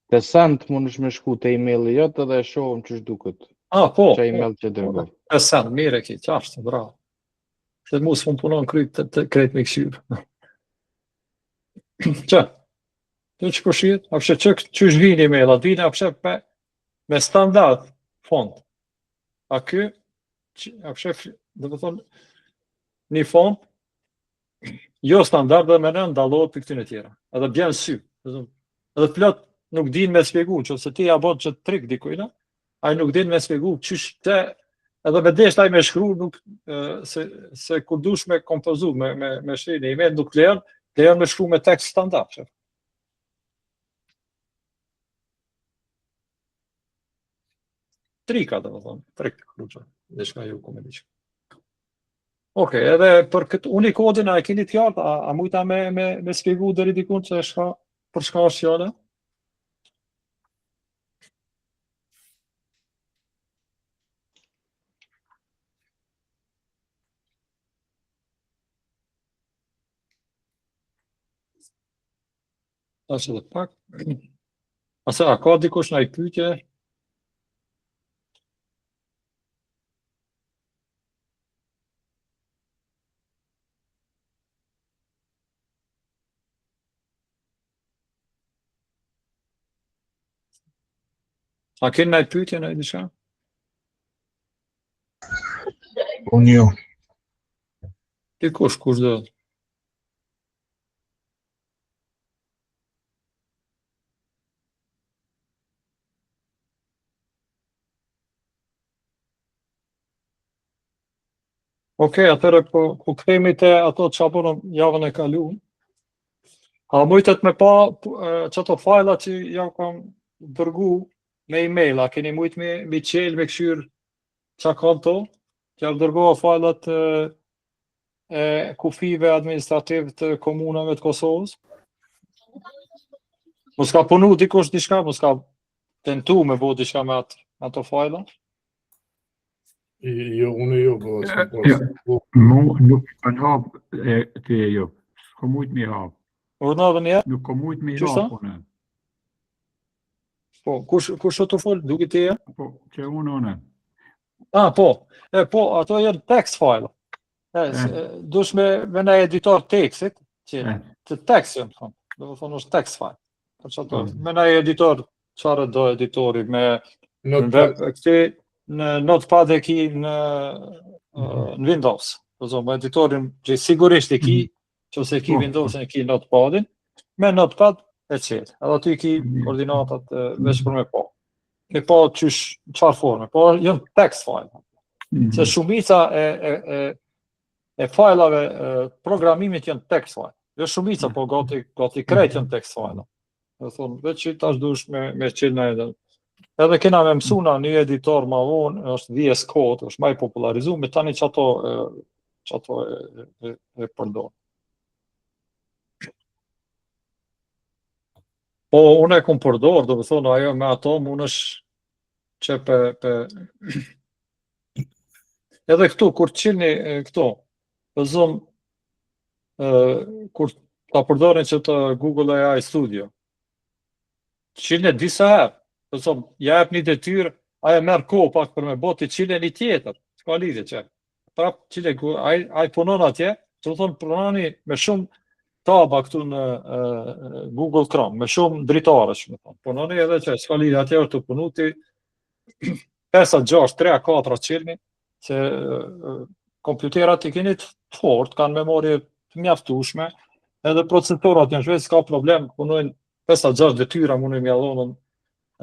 Te send mundesh me shku te email-jet edhe e shohëm që shduket. Po. Që email që dërgoj. Te send, mire ki, qashtë, bravo. Se mu s'pun punon krejt me këshyrë. Që? Të që përshiet? A përshë që shvini email, a dhine a përshë me standard font. A kë, a përshë, dhe të thonë, një font, jo standard dhe me në ndalohet për këtyn e tjera. Edhe bjen sy. Edhe plot nuk din me spjegu, që se ti ja bot që trik dikujna, a nuk din me spjegu, qysh te, edhe me desht aj me shkru, se kur dush me kompozu, me shri në email, nuk lejon me shkru me tekst standard. Që. Trika, dhe më thonë, trik, kruqa, dhe shka ju kome diqë. Okej, edhe për këtë Unikodin, a e keni të qartë, a mujta me spjegu deri dikun që për shka është fjale? Ashtë edhe pak. Ase, a ka dikush në i pyetje? A keni në i pyetje në i disha? Unë jo. Kush do. Okej, atëre po kthehemi te ato çka bënëm javën e kaluar. A mujtet me pa çato fajla që ja kam dërgu me email, a keni mujt me qel, me këshyr qa kam to? Që ja dërgova fajlat e kufive administrativ të komunave të Kosovës? Mos ka punu dikush diçka, mos ka tentu me bo diçka me ato fajla? Jo, unë jo, Nuk kanë hapë ti jo. S'ko mujt mi hapë. Urna dhe njerë? Nuk ko mujt mi Qysa? hapë, une. Po, kush të folë, duke ti e? Po, që une. Po, ato janë text file. Dush me në editor tekstit, që të text janë, thonë. Do të thonë është text file. Me në editor, çfarë do editori, me në Notepad e ki në Windows. Do të thonë, editorin që sigurisht e ki, që ose ki Windows e ki Notepadin, me Notepad e qelë. Edhe aty ki koordinatat veç për me po. Me po qysh çfarë forme, po janë text file. Se shumica e fajlave programimit janë text file. Jo shumica, po gati krejt janë text file. Do thonë, veç që tash dush me qelë në edhe. Edhe kena me mësuna një editor ma vonë, është VS Code, është maj popularizu, me tani që ato e përdojnë. Po, unë e kom përdor, do të thonë, ajo me ato mund është që edhe këtu, kur qilni këto, të zonë, kur ta përdorin që të Google AI Studio, qilni disa herë, të zonë, jep një detyrë, ajo merë kohë pak për me boti qilni një tjetër, s'ka lidhje që. Prap qilni, ajo punon atje, të thonë, punoni me shumë taba këtu në Google Chrome, me shumë dritarës, punoni edhe që s'ka lidhje atje është të punuti 5, 6, 3, 4 qilni, që kompjuterat i keni të fort, kanë memorje të mjaftueshme, edhe procesorat janë shveç, s'ka problem, punojnë 5-6 detyra, mundojnë mjallonën,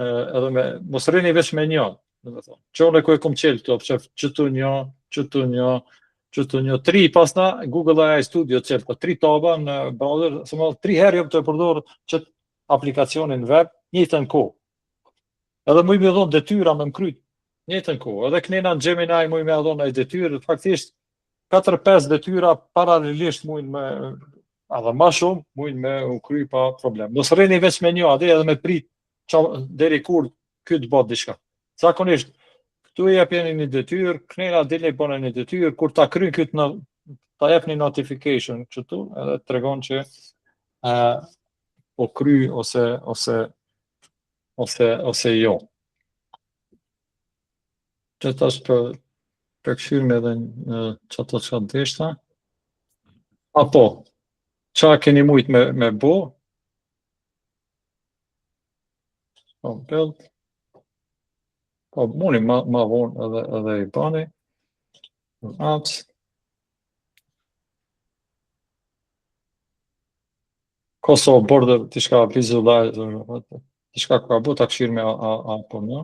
edhe me, mos rrini veç me një, qone ku e kom qelë këto, qëtu një, 3 pasna, Google AI Studio qelë, 3 taba në browser, 3 herë jam të e përdorë qëtë aplikacionin web, njëtën kohë. Edhe muj me dhonë detyra me mkryt, njëtën kohë. Edhe kënena në Gemini muj me dhonë e detyrë, faktisht 4-5 detyra paralelisht muj me, edhe ma shumë, muj me u kry pa problem. Mos rrini veç me një, adhe edhe me prit, deri kur këtë bot diçka. Zakonisht, këtu e jepjeni një detyrë, kënena dile i bone një detyrë, kur ta kry këtë ta jep një notification qëtu, edhe të tregon që po kry ose jo. Që tash për këshyrën edhe që ato që deshta. Apo, qa keni mujt me bo? Po, build. Po, muni ma vonë edhe i bani. Apps. Kosovo border, tishka visualizer, tishka ka bu ta këshirë me apo në.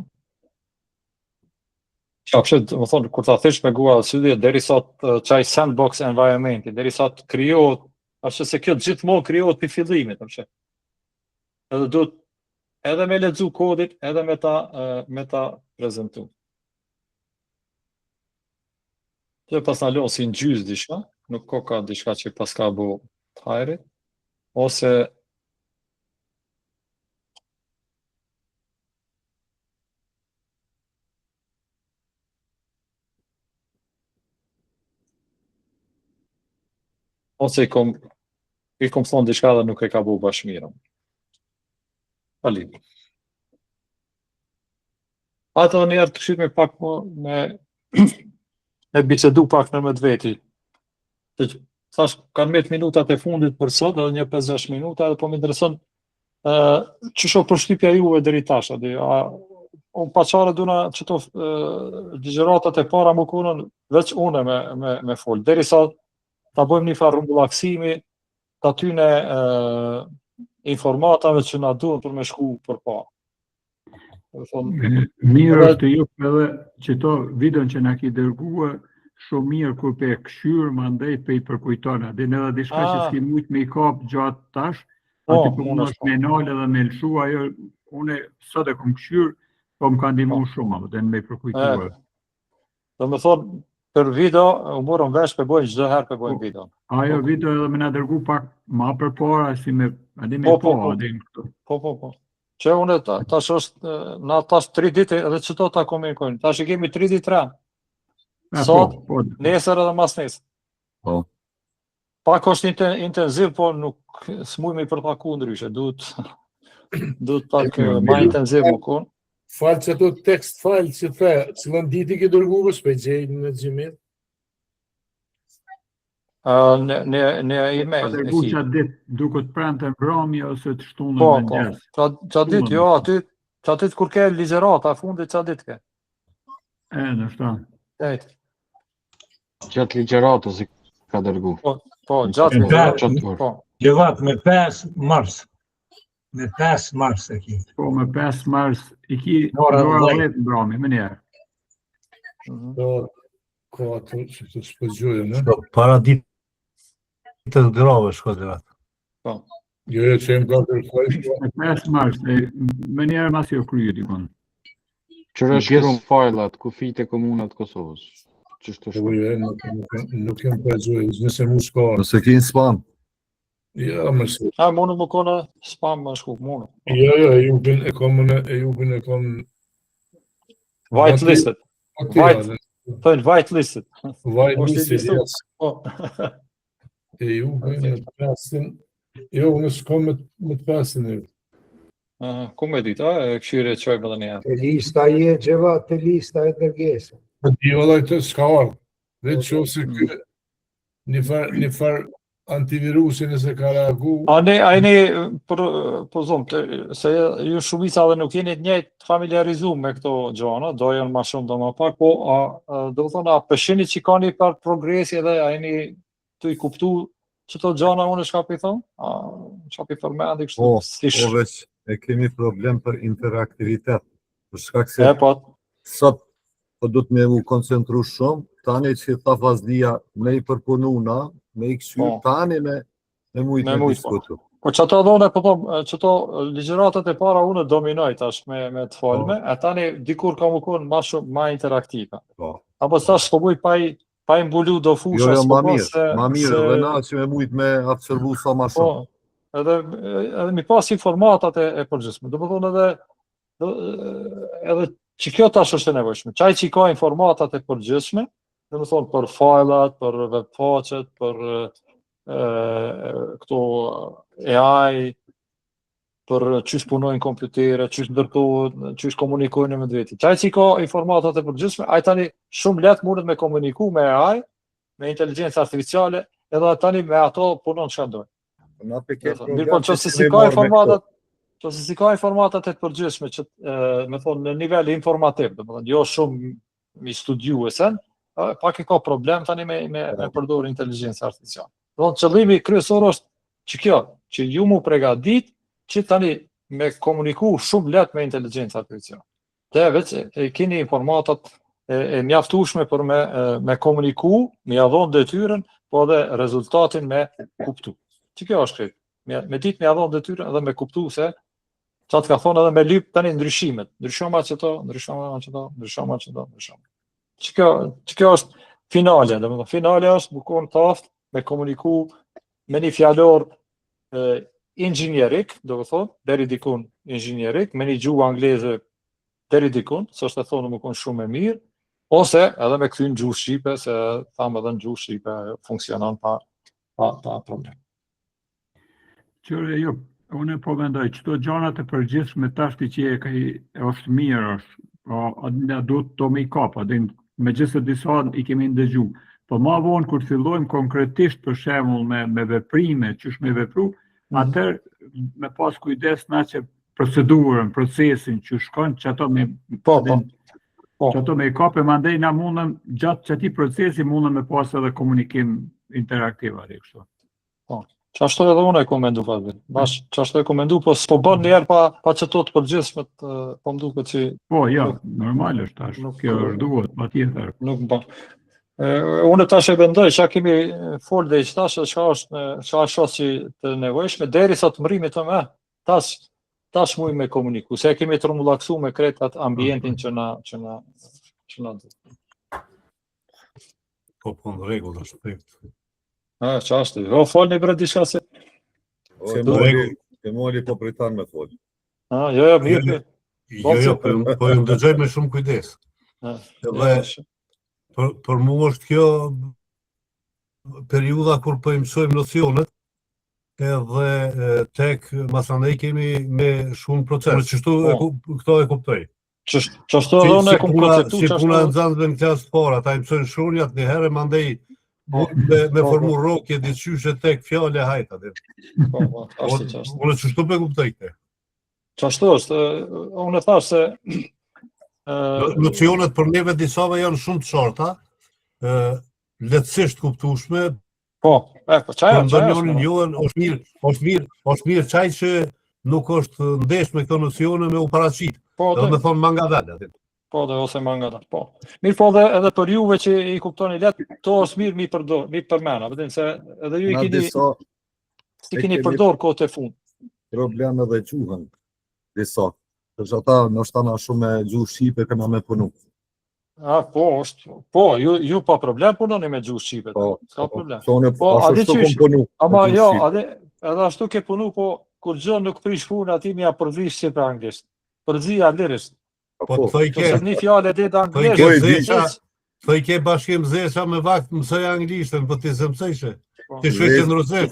Qapshet, më thonë, kur ta thish me Google Studio, deri sot qaj sandbox environmenti, deri sot kryot, ashtë se kjo gjithmonë kryot për fillimit, edhe duhet edhe me lexu kodit, edhe me ta prezentu. Dhe pas në lonë si në gjys dishka, nuk ka dishka që pas ka bu të hajrit, ose i kom thonë diçka dhe nuk e ka bu bashmirën. Palim. Ato njerë të këshyt me pak me bicedu pak në med veti. Thash, kanë 10 minutat e fundit për sot, edhe një 50 minuta, edhe po më intereson që shoh përshtypja juve deri tash, unë paqare duna qëto ligjëratat e para më konën veç une me fol. Deri sa ta bëjmë një farë rrumbullaksimi të atyne informatave që na duhen për me shku përpara. Mirë është ju edhe që to videon që na ki dërguar shumë mirë kur pe këshyr mandej pe i përkujtona. Dhe në edhe diçka që s'ki mujt me i kap gjatë tash, aty po mundosh me nalë edhe me lëshu, ajo une sot e kom këshyr, po më ka ndihmu shumë, dhe në me i përkujtuar. Do me thonë, për video, u morëm vesh për bojnë çdo herë për bojnë video. Ajo video edhe me na dërgu pak ma përpara, si me adin me Po. Që une tash është, na tash 3 ditë edhe çdo ta komunikojnë. Tash i kemi 3 ditë rënë. Sot, nesër edhe mas nesër. Po. Pak është intenziv, po nuk s'mujmë i përpaku ndryshe, duhet pak ma intenziv më konë. Falë që ato tekst falë që the, cilën diti ke dërguar, s'pe gjejnë në Gmail? Në email. Dërgu që atë ditë duket pranë të mbrëmje ose të shtunë në mëngjes. Që atë ditë, jo, që atë ditë kur ke ligjerata, fundit që atë ditë ke. Nështë ta. Gjatë ligjeratës i ka dërgu. Po, gjatë ligjeratës. Gjevat me 5 mars. Me 5 mars e ki. Po, me 5 mars i ki ora 10 mbrëmje, më njerë. Ko ato që të shpëgjojë, në? Para ditë të grave shkodrat. Po. Jo, që e më ka kërkoj. Me 5 mars, më njerë mas jo kryjë dikon. Qërë shkron fajlat, kufit e komunat Kosovës. Qështë të shkron? Nuk jem përgjojë, nëse mu s'ka. Nëse ki në spam. Ja, mëse. Munu më kone spam më shku, munu. Jo, e jubin e kom... Whitelisted. Whitelisted. Whitelisted, yes. E jubin e të pasin... Jo, unë s'kom me të pasin e. Ku me ditë, e këshyre qoj më dhe një. Te lista je gjeva, te lista e dërgesë. Jo, dhe të s'ka orë. Dhe që se kë një farë antivirusin e se ka reagu. Ajni, po zonë, se ju shumica dhe nuk jeni njëjtë familiarizu me këto gjana, do janë ma shumë do ma pak, po do të thonë, a pëshini që ka një par progresi edhe ajni të i kuptu që to gjana unë shka për i thonë? Shka për i përmendi kështu? Po, veç e kemi problem për interaktivitet. Për shkak se sot po du të me u koncentru shumë, tani që ta fazdia me i përpununa, me i këshu, tani me mujtë me diskutu. Po që ato dhone, që to ligjeratat e para unë dominoj tash me të folme, e tani dikur ka më konë ma shumë ma interaktiva. Apo tash po buj pa i mbulu do fusha. Jo, ma mirë, dhe na që me mujtë me absorbu sa ma shumë. Edhe mi pas informatat e përgjithshme. Do më thonë edhe që kjo tash është e nevojshme. Qaj që i ka informatat e përgjithshme, dhe më thonë për fajlat, për webfaqet, për këto AI, për qysh punojnë kompjutere, qysh ndërtohet, qysh komunikojnë me veti. Qaj që i ka informatat e përgjithshme, aj tani shumë letë mundet me komuniku me AI, me inteligencë artificiale, edhe tani me ato punon që ndojnë. Mirë po, që se si ka informatat e përgjithshme, që me thonë në nivel informativ, jo shumë mi studiuesen, pak e ka problem tani me përdor inteligencë artificiale. Qëllimi kryesor është që kjo, që ju mu pregadit, që tani me komuniku shumë let me inteligencë artificiale. Dhe veç e keni informatat e mjaftueshme për me komuniku, me jadhon detyren, po edhe rezultatin me kuptu. Që kjo është këtë? Me dit me jadhon detyren edhe me kuptu se qatë ka thonë edhe me lyp tani ndryshimet. Ndryshoma që to. Që kjo është finale, finale është bukon taft me komuniku me një fjallor inxinjerik, do të thonë, deri dikun inxinjerik, me një gjuhë angleze deri dikun, së është e thonë më konë shumë e mirë, ose edhe me këthyn gjuhë shqipe, se thamë edhe në gjuhë shqipe funksionon pa problem. Qëre, jo, unë po mendoj, qëto gjanat e përgjithshme tashti që është mirë, ne do të me i kapa, me gjithë disa i kemi ndëgju. Po ma vonë, kur fillojmë konkretisht për shemull me veprime, qësh me vepru, atër me pas kujdes na që procedurën, procesin që shkon, që ato me i kape, mandej na mundëm, gjatë që ati procesi mundëm me pas edhe komunikim interaktiv aty kështu. Qashtu edhe unë e komendu fatve. Qashtu e komendu, po s'po bën njerë pa qëto të përgjithshme po më duket që... Po, ja, normal është tash, kjo është duhet, pa tjetër. Nuk më bën. Unë tash e mendoj çka kemi fol dhe tash çka është që të nevojshme derisa të mrimit të më tash muj me komuniku, se kemi trumbullaksu me kretat ambientin që na Po në rregull është. Ç'është? Folni për diçka se Ke moli po pritan me fol. Jo, mirë. Jo, po ju ndëgjoj me shumë kujdes. Edhe për mua është kjo periudha kur po i mësojmë nocionet, edhe tek masanej kemi me shumë procent. Këto e kuptoj. Qashtu edhe unë e kom konceptu Si puna në nxënësve në klasë parë, ata i mësojnë shunjat një herë, mandej me formu rokje diçyshe tek fjale hajta. Unë qështu pe kuptoj këte. Qashtu është, unë e thash se... Nocionet për neve disave janë shumë të qarta, lehtësisht kuptueshme. Po çaj është mirë çaj që nuk është ndesh me këto nocione me u paraqit. Dhe me thonë manga dalë. Po, dhe ose manga dalë, po. Mirë po edhe për juve që i kuptoni letë, to është mirë mi përmena, vëdin se edhe ju i keni përdor kohët e fund. Problem edhe gjuhën, disa. Përshë ata nështë tana shumë me gjuhë shqipe këna me punu. Po, ju pa problem punoni me gjuhë shqipe. Ska problem. Ashtu kom punu. Ama jo, edhe ashtu ke punu, po kur gjë nuk prish punë ati mi a përvish si për anglisht. Përzija lirisht. Po të thoj ke... Një fjale dhe të anglisht. Thoj ke bashkim zesha me vakt mësoj anglishtën, po ti se mësojshe. Ti shoj që në rëzet.